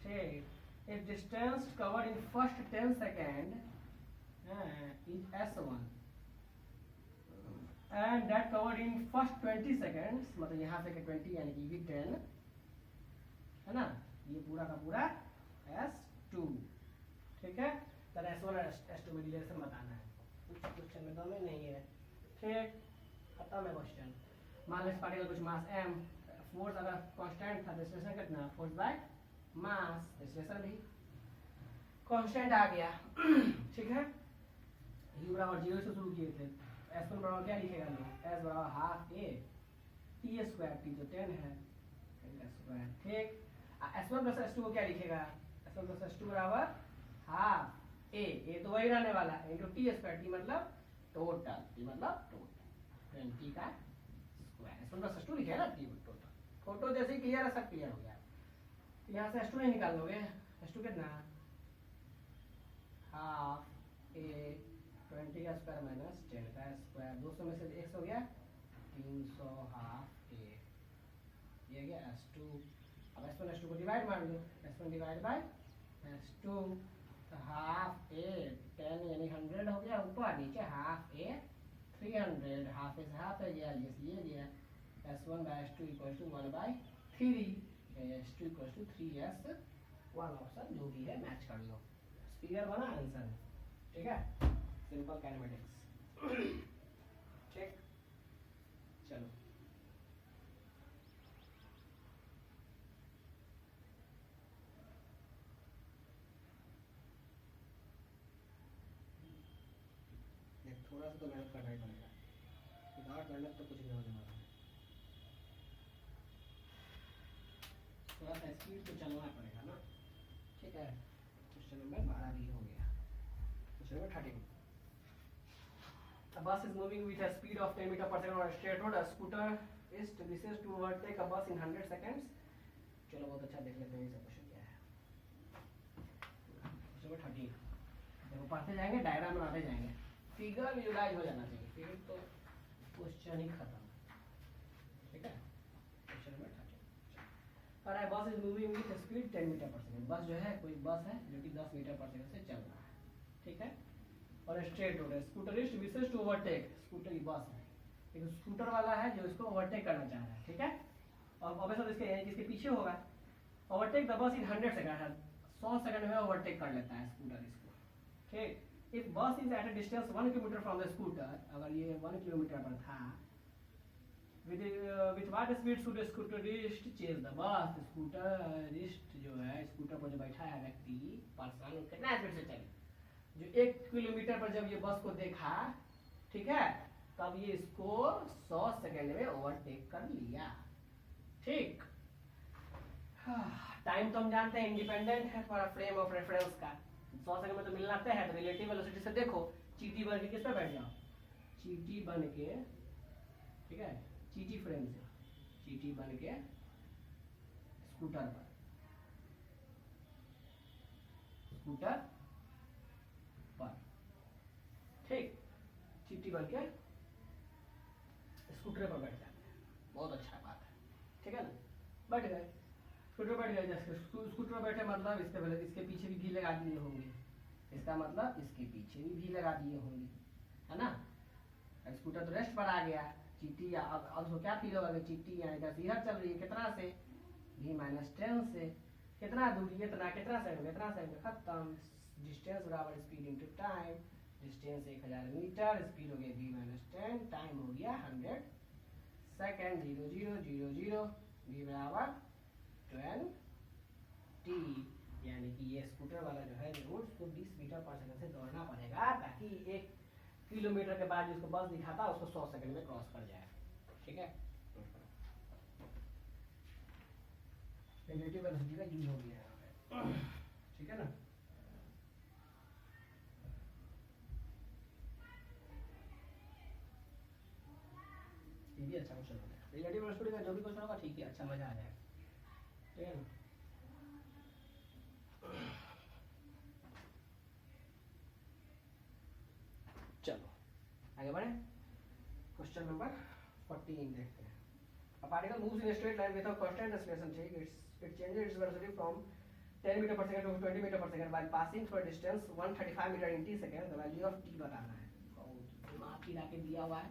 ठीक। If distance covered in first 10 second is s1 and that covered in first 20 seconds, मतलब यहाँ से 20 यानी कि भी 10 है ना, ये पूरा का पूरा s2, ठीक है। तो s1 और s2 में रिलेशन बताना है, क्वेश्चन में दोनों नहीं है, ठीक, खत्म है क्वेश्चन। मान लो इस पार्टिकल कुछ मास m फोर्स अगर कांस्टेंट था, डिस्प्लेसमेंट कितना, फोर्स बाय मास, डिस्प्लेसमेंट भी कांस्टेंट आ गया। ठीक है, u बराबर 0 से शुरू किए थे, s1 बराबर क्या लिखेगा लोग, s बराबर half a t square, t तो 10 है स्क्वायर। ठीक, s1 प्लस s2 को क्या लिखेगा, s1 प्लस s2 बराबर हाफ a तो वही रहने वाला है, इंटू t स्क्वायर, t मतलब टोटल, t मतलब टोटल 20 का स्क्वायर, s1 प्लस s2 लिखे ना, t टोटल। फोटो जैसे ही क्लियर है, सब क्लियर हो गया। तो यहाँ से s2 नहीं निकाल लोगे, s2 कितना, हाफ a 20 का स्क्वायर माइनस 10 का स्क्वायर, 200 में से 100 गया, 300 हाफ a, ये गया s2। अब s1 s2 को डिवाइड मार लो, s1 डिवाइड बाय s2, तो हाफ a 10 यानी 100 हो गया, ऊपर नीचे half a 300, half is half है, ये गया s1 by s2 equal to 1/3, s2 equal to 3s1, option जो भी है मैच कर लो, फिगर बना आंसर। ठीक है, सिंपल काइनेमेटिक्स। ठीक, चलो थोड़ा सा तो मेहनत करना ही पड़ेगा, विदाउट मेहनत तो कुछ नहीं होने वाला है। थोड़ा सा स्पीड तो चलना पड़ेगा ना। ठीक है, क्वेश्चन नंबर 12 भी हो गया। Question number 13, A bus is moving with a speed of 10 meter per second on a straight road. A scooter is wishes to overtake a bus in 100 seconds. चलो बहुत अच्छा देख लेते हैं ये सब क्वेश्चन क्या है। क्वेश्चन नंबर 13, देखो पढ़ते जाएंगे, डायग्राम बनाते जाएंगे, फिगर विजुलाइज हो जाना चाहिए, फिर तो क्वेश्चन ही खत्म। ठीक है, क्वेश्चन नंबर 13, और bus is moving with speed 10 metre per second. Bus जो है, कोई बस है जो कि 10 मीटर पर सेकंड से चल रहा है। ठीक है, और स्ट्रेट रोड है, स्कूटरिस्ट विशेष टू ओवरटेक, स्कूटर की बस है, एक स्कूटर वाला है जो इसको ओवरटेक करना चाह रहा है। ठीक है, और ऑब्वियसली इसके पीछे होगा, overtake the bus in 100 second, 100 second में ओवरटेक कर लेता है स्कूटर इसको। ठीक, इफ बस is at a distance 1 kilometre from the scooter, अगर ये 1 किलोमीटर पर था, with what speed should scooterist chase the bus, स्कूटरिस्ट जो है, स्कूटर पर जो बैठा है व्यक्ति, पर्सन, कितना स्पीड से चले, जो 1 किलोमीटर पर जब ये बस को देखा, ठीक है, तब ये इसको 100 सेकंड में ओवरटेक कर लिया। ठीक, टाइम तो हम जानते हैं इंडिपेंडेंट है हमारा फ्रेम ऑफ रेफरेंस का, 100 सेकंड में तो मिलना तय है, तो रिलेटिव वेलोसिटी से देखो, चीटी बन के किस पे बैठ जाओ, चीटी बन के, ठीक है, चीटी फ्रेम से, चीटी बन के स्कूटर पर, स्कूटर पर, ठीक, चीटी बन के स्कूटर पर बैठ जाते हैं, बहुत अच्छा बात है। ठीक है ना, बैठ गए, स्कूटर बैठ गए, जैसे स्कूटर पर बैठे मतलब इसके पीछे भी भी लगा दिए होंगे, इसका मतलब इसके पीछे भी लगा दिए होंगे, है ना। स्कूटर तो रेस्ट पर आ गया, चीटी अब उसको क्या फील होगा कि चीटी यहाँ इधर से इधर चल रही है, कितना से, v-10 से, कितना दूरी, कितना सेकंड, खत्म, डिस्टेंस बराबर speed into time, distance 1000 metre, speed हो गया v-10, टाइम हो गया 100 सेकंड, 0 0 0 0, v बराबर 20, यानी कि ये स्कूटर वाला जो है जरूर उसको 20 मीटर पर सेकंड से दौड़ना पड़ेगा, ताकि 1 किलोमीटर के बाद जिसको बस दिखाता उसको 100 सेकंड में क्रॉस कर जाए। ठीक है, रिलेटिव वेलोसिटी का यूज हो गया है। ठीक है ना, ये भी अच्छा क्वेश्चन होगा, रिलेटिव वेलोसिटी का जो भी क्वेश्चन होगा ठीक है, अच्छा मजा आ जाएगा। ठीक है ना, चलो आगे बढ़े, क्वेश्चन नंबर 14 देखते हैं। A particle moves in a straight line with a constant acceleration, it changes its velocity from 10 meter per second to 20 meter per second while passing through a distance 135 meter in t seconds. The value of t बताना है, दिमाग की लाके दिया हुआ है,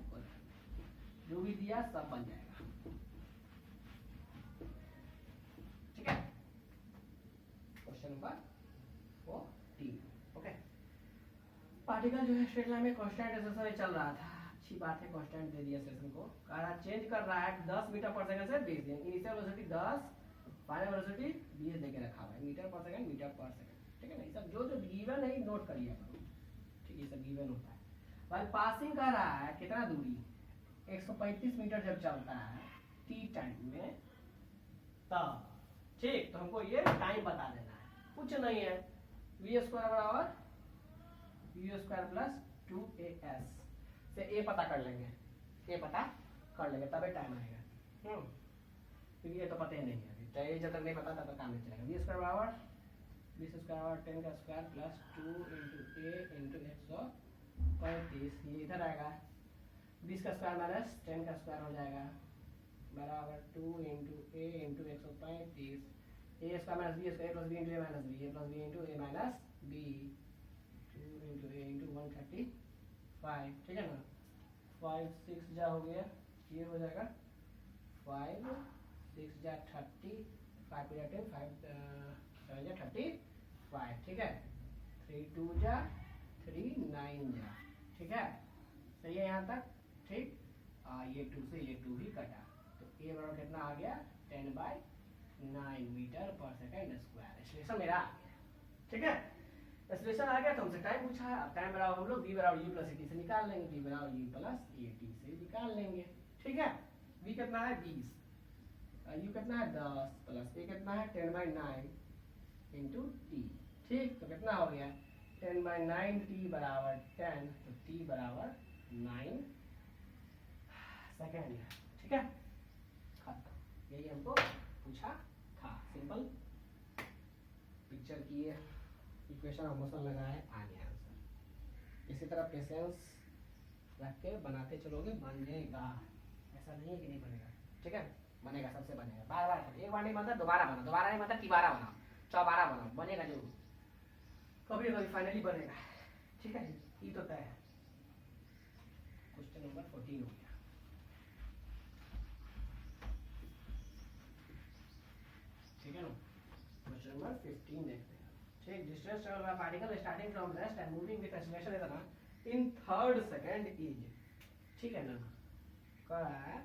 जो भी दिया सब बन जाएगा। ठीक है, क्वेश्चन नंबर 14, ओके। पार्टिकल जो है स्ट्रेट लाइन में कांस्टेंट एक्सेलरेशन में चल रहा था, अच्छी बात है, कांस्टेंट दे दिया सेशन को, कह रहा चेंज कर रहा है 10 मीटर पर सेकंड से 20 दिन, इनिशियल वेलोसिटी 10, फाइनल वेलोसिटी 20 देके रखा हुआ है, मीटर पर सेकंड, ठीक है ना। ये सब जो जो गिवन है नोट करिए आप, ठीक है, ये सब गिवन होता है। भाई पासिंग कर रहा है कितना दूरी, 135 मीटर जब चलता है टी टाइम में, तब ठीक, तो हमको ये टाइम बता देना है, कुछ नहीं है, वी स्क्वायर बराबर वी स्क्वायर प्लस 2as से ए पता कर लेंगे, ए पता कर लेंगे तबे टाइम आएगा, क्योंकि ये तो पता ही नहीं है, तो ये जब तक नहीं पता तब तक काम नहीं चलेगा। वी स्क्वायर बराबर 20 स्क्वायर 10 का square plus 2 into a into 135, ये इधर आएगा, 20 का स्क्वायर माइनस 10 का स्क्वायर हो जाएगा बराबर 2 into a into 135, a square minus b square plus b into a minus b, a plus b into a minus b, 2 into a into 135, ठीक है ना। 5 6 जा हो गया, ये हो जाएगा 5 6 जा 30, 5 जा 10, 5 7 जा 35, ठीक है। 3 2 जा 3 9 जा, ठीक है, सही है यहाँ तक, ठीक। ये 2 से ये 2 भी कटा, तो ए बराबर कितना आ गया 10/9 metre per second square. Expression मेरा आ गया, ठीक है, एक्सप्रेशन आ गया। तो हमसे टाइम पूछा है, अब टाइम बराबर हम लोग v बराबर u प्लस at से निकाल लेंगे, v बराबर u प्लस at से निकाल लेंगे, ठीक है। v कितना है 20, u कितना है 10 प्लस a कितना है 10/9 इंटू t, ठीक। तो कितना हो गया 10/9 t बराबर 10, तो t बराबर 9 सेकेंड, ठीक है, खत्म। यही हमको पूछा था, सिंपल पिक्चर किए, इक्वेशन इमोशन लगाए, आ गया आंसर। इसी तरह पेशेंस रख के बनाते चलोगे, बन जाएगा, ऐसा नहीं है कि नहीं बनेगा, ठीक है, बनेगा, सबसे बनेगा, बार बार, एक बार नहीं बनता दोबारा बनाओ, दोबारा नहीं बनता तिबारा बनाओ, चौबारा बनाओ, बनेगा जरूर, कभी कभी फाइनली बनेगा, ठीक है। ये तो तय है। क्वेश्चन नंबर 14 हो गया, ठीक है ना। क्वेश्चन नंबर 15 देखते हैं, ठीक। Distance travel by particle starting from rest and moving with acceleration इतना इन थर्ड सेकंड इज, ठीक है ना। कह रहा है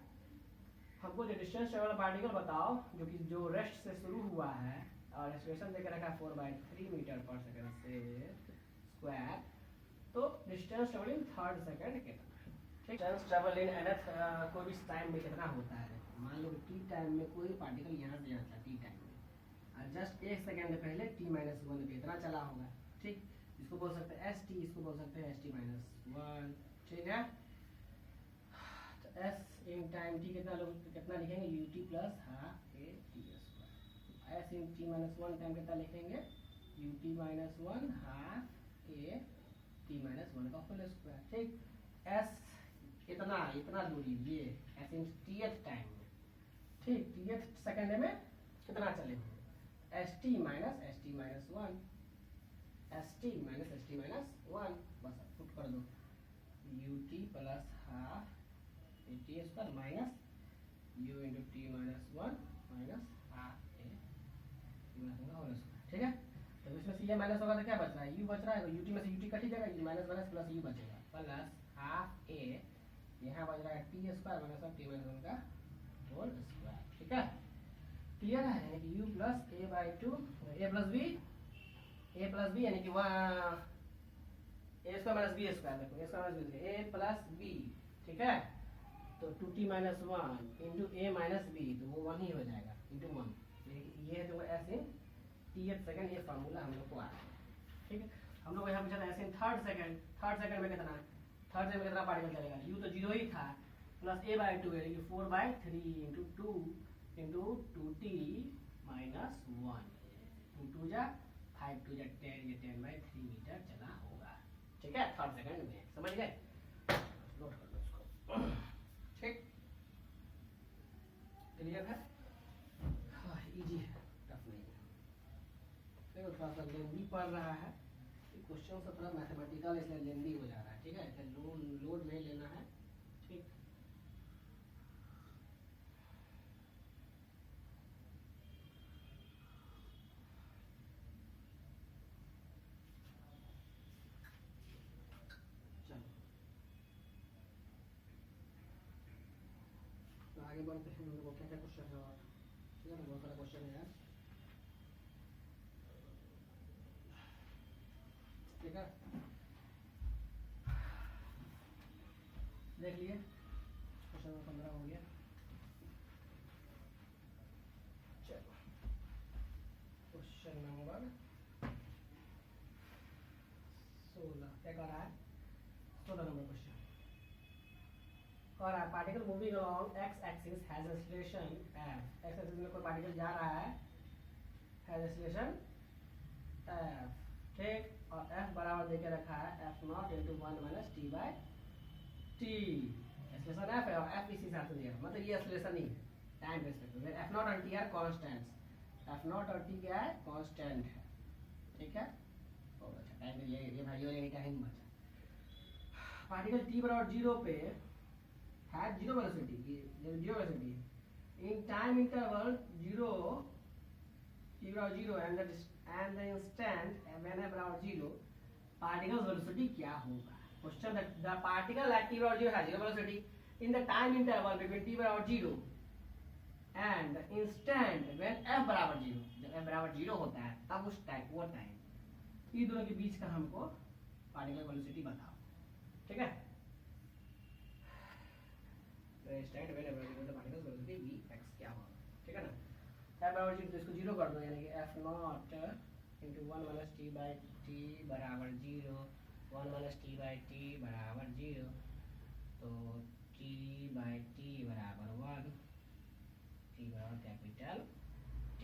हमको जो डिस्टेंस ट्रेवल पार्टिकल बताओ जो कि जो रेस्ट से शुरू हुआ है और एक्सीलरेशन देकर रखा है 4/3 मीटर पर सेकंड से स्क्वायर, तो distance travel in third second कितना, ठीक। डिस्टेंस ट्रेवल इन एनथ कोई भी टाइम में कितना होता है, मान लो टी टाइम में कोई पार्टिकल यहाँ से यहाँ था टी टाइम में, और जस्ट 1 सेकंड पहले t-1 पे इतना चला होगा, ठीक। इसको बोल सकते हैं st, इसको बोल सकते हैं st-1, ठीक है। तो s इन टाइम t कितना लोग कितना लिखेंगे ut plus half a t square, s in t-1 time कितना लिखेंगे ut minus 1 half a t-1 का होल स्क्वायर, ठीक। s इतना दूरी, ये s इन tth टाइम में, ठीक, tth सेकंड में कितना चलेंगे st माइनस 1, st माइनस 1, बस पुट कर दो ut plus half a t square minus u into t minus 1 minus half a t minus 1 का होल स्क्वायर, ठीक है। तो इसमें से ये माइनस होगा तो क्या बच रहा है, u बच रहा है, ut में से ut कट ही जाएगा, माइनस माइनस प्लस u बचेगा, प्लस हाफ a, यहाँ बच रहा है t square minus t minus 1 का होल स्क्वायर, ठीक है। क्लियर है, यानी कि u plus a/2 a plus b यानी कि a square minus b square, देखो a square minus b a plus b, ठीक है। तो 2t minus 1 into a minus b, तो वो 1 ही हो जाएगा इंटू 1, ये है तो s इन tth सेकंड, ये फार्मूला हम लोग को आ रहा है, ठीक है। हम लोग यहाँ पूछा था s इन थर्ड सेकंड में कितना, थर्ड सेकंड में कितना पार्टिकल चलेगा, u तो 0 ही था, प्लस a/2 यानी कि 4/3 इंटू 2 इंटू 2t माइनस 1, 2 जा 5 2 जा 10, ये 10/3 मीटर चला होगा, ठीक है, थर्ड सेकंड में, समझ गए, नोट कर लो इसको, ठीक, क्लियर है, हाँ इजी है, टफ नहीं है। देखो थोड़ा सा लेंदी पड़ रहा है, क्वेश्चन से थोड़ा मैथमेटिकल इसलिए लेंदी हो जा रहा है, ठीक है, इसलिए लोड नहीं लेना है, ठीक। आगे बढ़ते हैं, हम लोग को क्या क्या क्वेश्चन है और ठीक है ना, बहुत सारा क्वेश्चन है यार, ठीक है। देख लिए क्वेश्चन नंबर 15 हो गया। चलो क्वेश्चन नंबर 16 क्या कर रहा है, 16 नंबर क्वेश्चन और particle moving along x axis has acceleration F. X axis में कोई पार्टिकल जा रहा है, हैज एक्सीलरेशन एफ, ठीक, और एफ बराबर देके रखा है F not into 1 minus T by T. Acceleration F है और एफ इसी हिसाब से दिया, मतलब ये एक्सीलरेशन ही है टाइम रिस्पेक्ट में। एफ नॉट और T R constants, F not और टी क्या है, कांस्टेंट है, ठीक है। बहुत अच्छा, टाइम ये भाई ये क्या हिम्मत है। पार्टिकल टी बराबर 0 पे had zero velocity, zero velocity in time interval 0 t बराबर 0 and the instant when f बराबर 0 particle velocity क्या होगा। Question the particle at t बराबर 0 has zero velocity in the time interval between t बराबर 0 and the instant when f बराबर 0, जब f बराबर 0 होता है तब उस टाइम, वो टाइम, ये दोनों के बीच का हमको पार्टिकल वेलोसिटी बताओ, ठीक है। Stand when particles velocity v x क्या होगा, ठीक है ना। f बराबर 0 तो इसको 0 कर दो, यानी कि f not into 1 minus T by T बराबर 0, 1 माइनस टी बाई टी बराबर 0, तो t बाई टी बराबर 1, t बराबर कैपिटल T,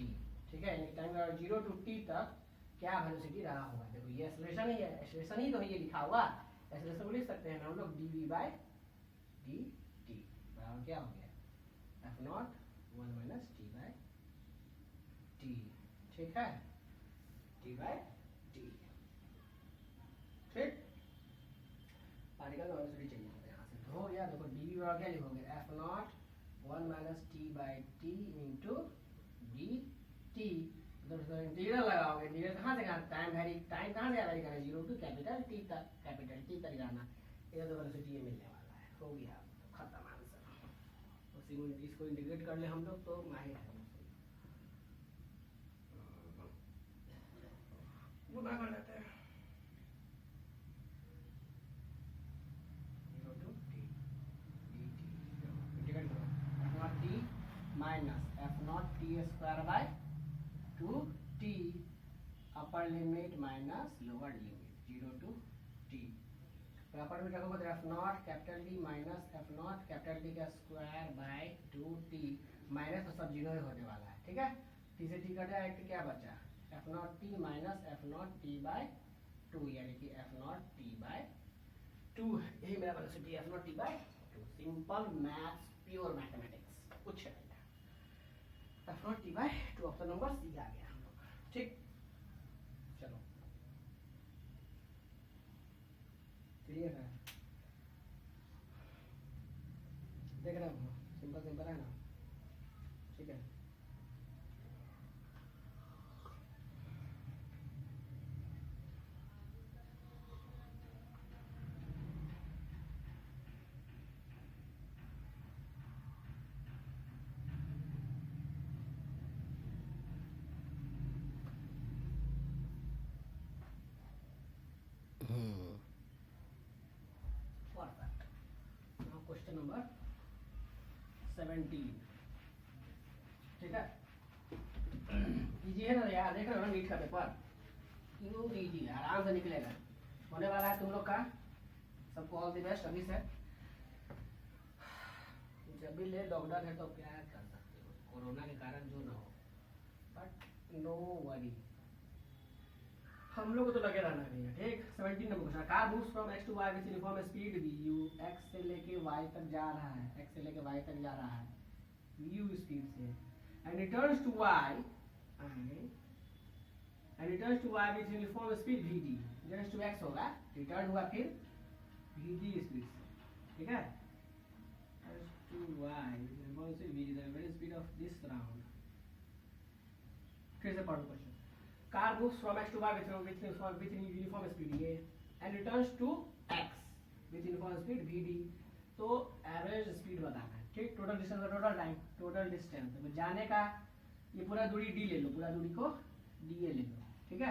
ठीक है। यानी टाइम बराबर 0 टू t तक क्या वेलोसिटी रहा होगा। देखो ये एक्सीलरेशन ही है, एक्सीलरेशन ही तो ये लिखा हुआ, एक्सीलरेशन को लिख सकते हैं हम लोग dv बाई dt बराबर क्या हो गया, F not 1 minus T by T, ठीक है, टी बाई टी, ठीक। पार्टिकल वेलोसिटी चाहिए था यहाँ से, तो हो गया। देखो डी वी बराबर क्या लिखोगे, F not 1 minus T by T into D T, integral लगाओगे, इंटीग्रल कहाँ से कहाँ, टाइम वेरी, टाइम कहाँ से वेरी करना, 0 टू कैपिटल टी तक, कैपिटल टी तक जाना, ये तो वेलोसिटी ये मिलने वाला है, हो गया खत्म आंसर। इसको इंटीग्रेट कर ले हम लोग तो माहिर है, गुना कर लेते हैं, 0 to t d t, integrate करो, f naught t minus F naught t square by 2t upper limit minus lower limit 0 to t, upper limit रखोगे तो f naught capital t minus F naught capital t का square by 2t, minus तो सब zero ही होने वाला है, ठीक है। टी से टी कट जाए तो क्या बचा, F naught t minus F naught t by 2, यानी कि एफ नॉट टी बाय 2, यही मेरा velocity f naught t by 2। Simple maths, pure mathematics, कुछ नहीं, f naught t by 2 option number c आ गया हम लोग, ठीक। चलो क्लियर है, देख रहे हो, सिंपल सिंपल है ना, ठीक है। क्वेश्चन नंबर 17, ठीक है। इजी है ना यार, देख रहे हो ना नीट का पेपर, क्यों इजी है, आराम से निकलेगा, होने वाला है तुम लोग का। सबको ऑल द बेस्ट अभी से। जब भी ले लॉकडाउन है तो क्या कर सकते हो, कोरोना के कारण जो ना हो, बट नो वरी, हम लोग को तो लगे रहना नहीं है, ठीक। 17 number question, car moves from x to y with uniform speed v u, x से लेके y तक जा रहा है, x से लेके y तक जा रहा है v u स्पीड से, and returns to y with uniform speed v d, returns to x होगा, रिटर्न हुआ फिर v d स्पीड से, ठीक है, to y with uniform speed v d, the average speed of this round। फिर से पढ़ो question, car moves from x to y with uniform speed ये, and returns to x with uniform speed v d, तो average speed बताना है, ठीक, total distance और total time. Total distance तो जाने का ये पूरा दूरी डी ले लो, पूरा दूरी को डी ए ले लो, ठीक है,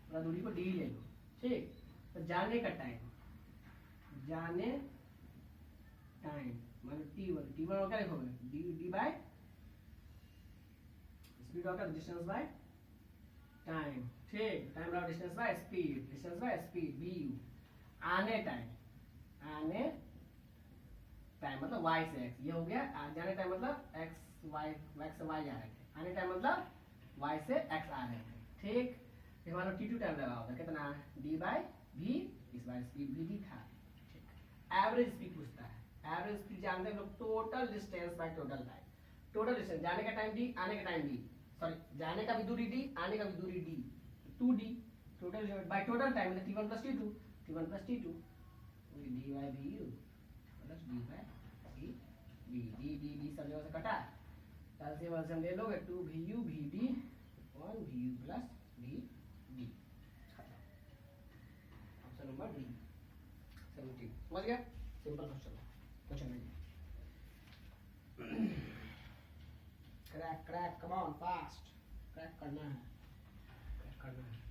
पूरा दूरी को डी ले लो, ठीक। तो जाने का टाइम, जाने टाइम मतलब t1, t1 और क्या लिखोगे डी बाय स्पीड और क्या डिस्टेंस बाय टाइम, ठीक। टाइम बराबर distance by speed, distance by speed v u. आने टाइम, आने टाइम मतलब y से x, ये हो गया। जाने टाइम मतलब x y, x से y जा रहे थे, आने टाइम मतलब y से x आ रहे थे, ठीक। ये हमारा t2 टाइम लगा होगा कितना d बाय v, इस बार स्पीड भी दी था, ठीक। एवरेज स्पीड पूछता है, एवरेज स्पीड जानते हैं लोग total distance by total time. Total distance जाने का टाइम d, आने का टाइम d, सॉरी जाने का भी दूरी d, आने का भी दूरी d, 2d total bye total time मतलब t1 plus t2, t1 plus t2 d by vu plus d by d, d सब जगह से कटा, एलसीएम वर्जन ले लोगे 2 vu vd 1 vu plus d, option number D 17। समझ गया, सिंपल क्वेश्चन है। Crack crack come on fast, crack करना है, क्रैक करना है।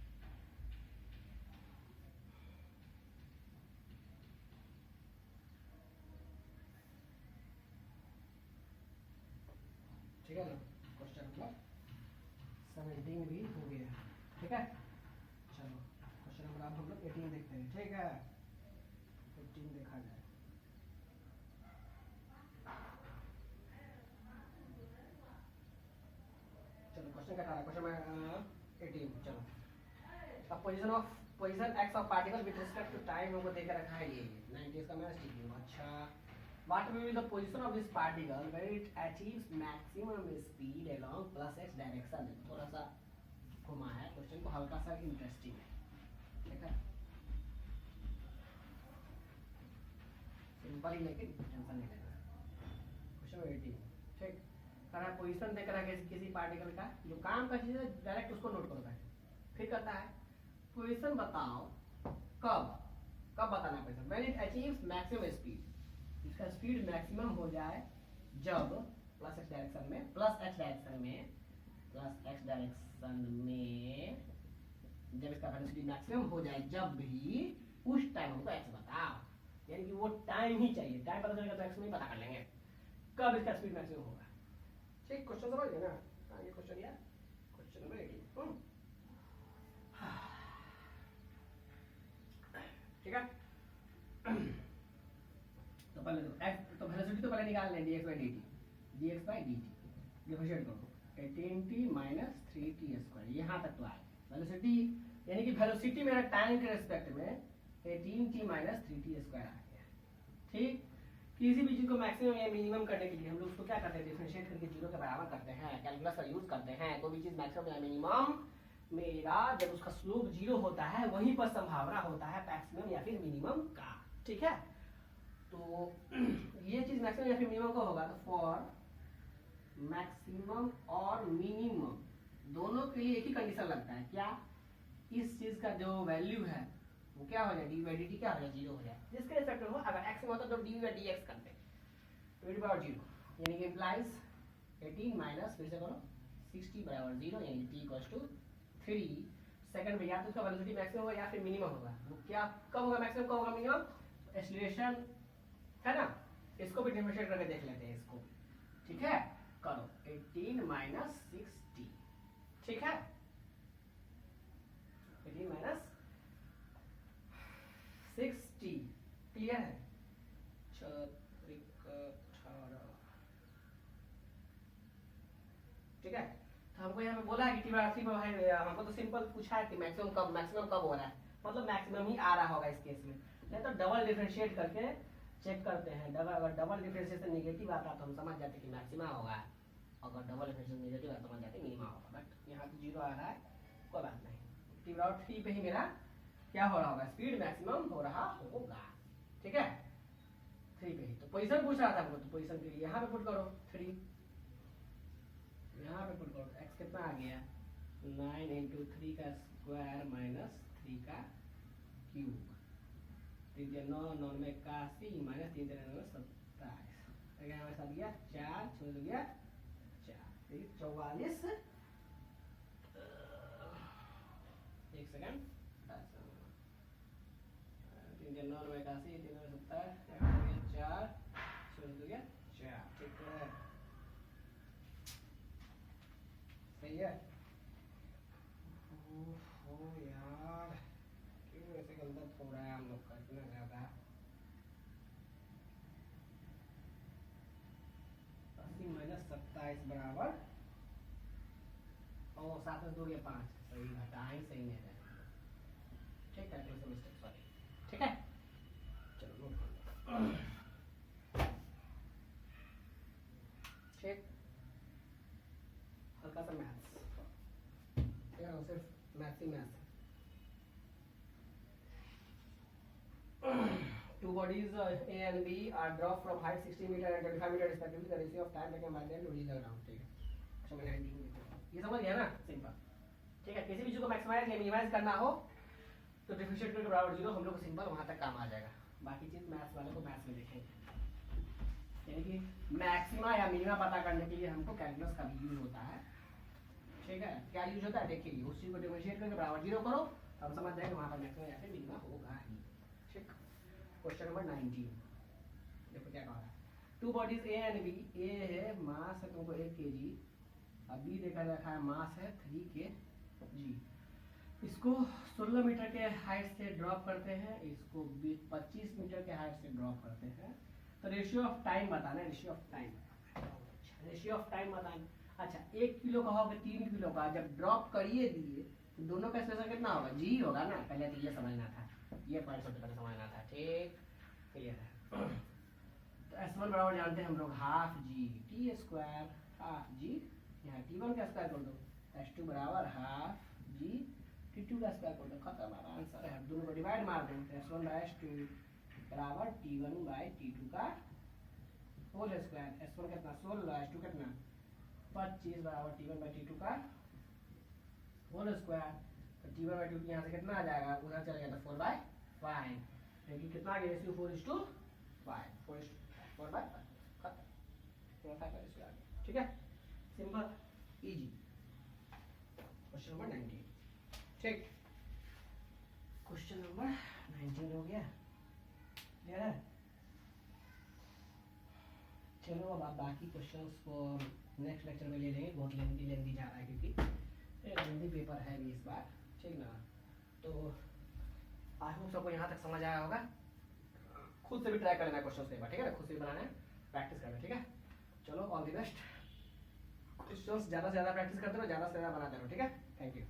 ठीक है ना, क्वेश्चन नंबर 17 भी हो गया, ठीक है। चलो क्वेश्चन नंबर अब हम लोग 18 देखते हैं, ठीक है। 18 देखा जाए। चलो क्वेश्चन क्या था, क्वेश्चन नंबर 18। चलो अब position x of particle with respect to time हमको देकर रखा है, ये 90 इसका मैंने ठीक है। अच्छा, what will be the position of this particle when it achieves maximum speed along plus x direction? थोड़ा सा घुमा है क्वेश्चन को, हल्का सा इंटरेस्टिंग है, ठीक है। सिंपल ही लेकिन टेंशन नहीं लेना। क्वेश्चन 18, ठीक। करा पोजीशन देख रहा है किसी पार्टिकल का, जो काम का चीज है डायरेक्ट उसको नोट करो पहले, फिर कहता है पोजीशन बताओ कब, कब बताना है position when it achieves maximum speed, इसका स्पीड मैक्सिमम हो जाए जब प्लस एक्स डायरेक्शन में, प्लस एक्स डायरेक्शन में, प्लस एक्स डायरेक्शन में जब इसका वेलोसिटी मैक्सिमम हो जाए, जब भी उस टाइम हमको एक्स बताओ, यानी कि वो टाइम ही चाहिए, टाइम पता चलेगा तो एक्स नहीं पता कर लेंगे कब इसका स्पीड मैक्सिमम होगा, ठीक। क्वेश्चन समझ गए ना, ये क्वेश्चन यार, क्वेश्चन नंबर 18, ठीक है। तो पहले तो वेलोसिटी तो पहले निकाल लें, dx by dt, dx by dt differentiate करो 18t माइनस 3t स्क्वायर, यहाँ तक तो आए वेलोसिटी, यानी कि वेलोसिटी मेरा टाइम के रेस्पेक्ट में 18t माइनस 3t स्क्वायर आ गया, ठीक। किसी भी चीज को मैक्सिमम या मिनिमम करने के लिए हम लोग उसको क्या करते हैं, डिफरेंशिएट करके जीरो के बराबर करते हैं, कैलकुलस का यूज करते हैं। कोई भी चीज मैक्सिमम या मिनिमम मेरा जब उसका स्लोप जीरो होता है वहीं पर संभावना होता है मैक्सिमम या फिर मिनिमम का, ठीक है। तो ये चीज मैक्सिमम या फिर मिनिमम का होगा, तो फॉर मैक्सिमम और मिनिमम दोनों के लिए एक ही कंडीशन लगता है, क्या, इस चीज का जो वैल्यू है वो क्या हो जाए, डी बाई डी टी क्या हो जाए, जीरो हो जाए, जिसके रिस्पेक्ट में हो। अगर एक्स में होता तो डी बाई डी एक्स करते, तो डी बराबर जीरो, यानी कि इम्प्लाइज 18 माइनस फिर से करो 60 बराबर जीरो, यानी टी इक्वल्स टू 3 सेकंड में या तो उसका वेलोसिटी मैक्सिमम होगा या फिर मिनिमम होगा। वो क्या कब होगा, मैक्सिमम कब होगा, मिनिमम, एक्सीलरेशन है ना, इसको भी डिफरेंशिएट करके देख लेते हैं इसको, ठीक है। करो 18 माइनस 60, ठीक है, 18 माइनस 60 क्लियर है, 18, ठीक है। तो हमको यहाँ पे बोला है कि हमको तो सिंपल पूछा है कि मैक्सिमम कब हो रहा है, मतलब मैक्सिमम ही आ रहा होगा इस केस में, नहीं तो डबल डिफरेंशिएट करके चेक करते हैं। अगर डबल डिफरेंशिएशन नेगेटिव आता तो हम समझ जाते कि मैक्सिमम होगा, अगर डबल डिफरेंशिएशन नेगेटिव आता तो समझ जाते मिनिमम होगा, बट यहाँ तो जीरो आ रहा है, कोई बात नहीं। टी बराबर 3 पे ही मेरा क्या हो रहा होगा, स्पीड मैक्सिमम हो रहा होगा, ठीक है, 3 पे ही। तो पोजीशन पूछ रहा था हमको, तो पोजीशन के लिए यहाँ पे पुट करो 3, यहाँ पे पुट करो, एक्स कितना आ गया 9 इंटू 3 का स्क्वायर माइनस 3 का क्यूब, 3 9 9 में 81 माइनस 3 9 27, सेकेंड हमारे साथ गया 4, छोड़ गया 4, फिर 44, एक सेकेंड 3 9 81, 3 70, 4, छोड़ गया 4, ठीक है, सही है। ओ यार क्यों ऐसे गलत हो रहा है हम लोग का इतना ज्यादा। 80 - 27 बराबर, ओ 7 में 2 गया 5, सही घटा ही सही नहीं है, ठीक है, कोई मिस्टेक सॉरी, ठीक है। चलो ठीक, हल्का सा मैथ्स यार, सिर्फ maths he maths. Two bodies A and B are dropped from height 60 meter and 25 meter respectively. The ratio of time taken by them to reach the ground. ठीक है, अच्छा मैंने 19 ये समझ गया ना, सिंपल, ठीक है। किसी भी चीज को मैक्सिमाइज या मिनिमाइज करना हो तो डिफरेंशिएट करके बराबर 0, हम लोग को सिंपल वहां तक काम आ जाएगा। बाकी चीज मैथ्स वाले को मैथ्स में देखेंगे, यानी कि मैक्सिमा या मिनिमा पता करने के लिए हमको कैलकुलस का भी यूज होता है, ठीक है। क्या यूज होता है देखिए, उस चीज को डिफरेंशिएट करके बराबर 0 करो, हम समझ जाएंगे वहां पर मैक्सिमा या फिर मिनिमा होगा ही, ठीक। क्वेश्चन नंबर 19, देखो क्या कह रहा है। Two bodies a and b, a है मास है तुमको 1 kg, अब बी देखा रखा है मास है 3 kg। इसको 16 मीटर के हाइट से ड्रॉप करते हैं, इसको 25 मीटर के हाइट से ड्रॉप करते हैं। तो रेशियो ऑफ टाइम बताना है, ratio of time, ratio of time बताना। अच्छा 1 किलो का होगा 3 किलो का, जब ड्रॉप करिए दिए तो दोनों का स्पेशल कितना होगा, जी होगा ना, पहले तो ये समझना था, ये पॉइंट सबसे पहले समझना था, ठीक, क्लियर है। तो S1 बराबर जानते हैं हम लोग half g t square, half g, यहाँ T1 का स्क्वायर कर दो, S2 बराबर हाफ जी T2 का स्क्वायर कर दो, खत्म, हमारा आंसर है। दोनों को डिवाइड मार दो, S1 बाय S2 बराबर T1 बाय T2 का होल स्क्वायर। S1 कितना 16, S2 कितना 25 बराबर T1 बाय T2 का होल स्क्वायर। तो T1 बाय T2 यहाँ से कितना आ जाएगा, उधर चलेगा तो 4/5, लेकिन कितना आ गया रेशियो 4:5, 4/5 खत्म, 4/5 का रेशियो आ गया, ठीक है, सिंपल इजी। क्वेश्चन नंबर 19, ठीक, क्वेश्चन नंबर 19 हो गया, क्लियर है। चलो अब आप बाकी क्वेश्चंस को नेक्स्ट लेक्चर में ले लेंगे, बहुत लेंदी जा रहा है क्योंकि लेंदी पेपर है भी इस बार, ठीक ना। तो आई होप सबको यहाँ तक समझ आया होगा। खुद से भी ट्राई कर लेना क्वेश्चंस पेपर, ठीक है ना, खुद से भी बनाना है, प्रैक्टिस करना, ठीक है। चलो ऑल द बेस्ट, क्वेश्चंस ज़्यादा से ज़्यादा प्रैक्टिस करते रहो, ज़्यादा से ज़्यादा बनाते रहो, ठीक है। Thank you.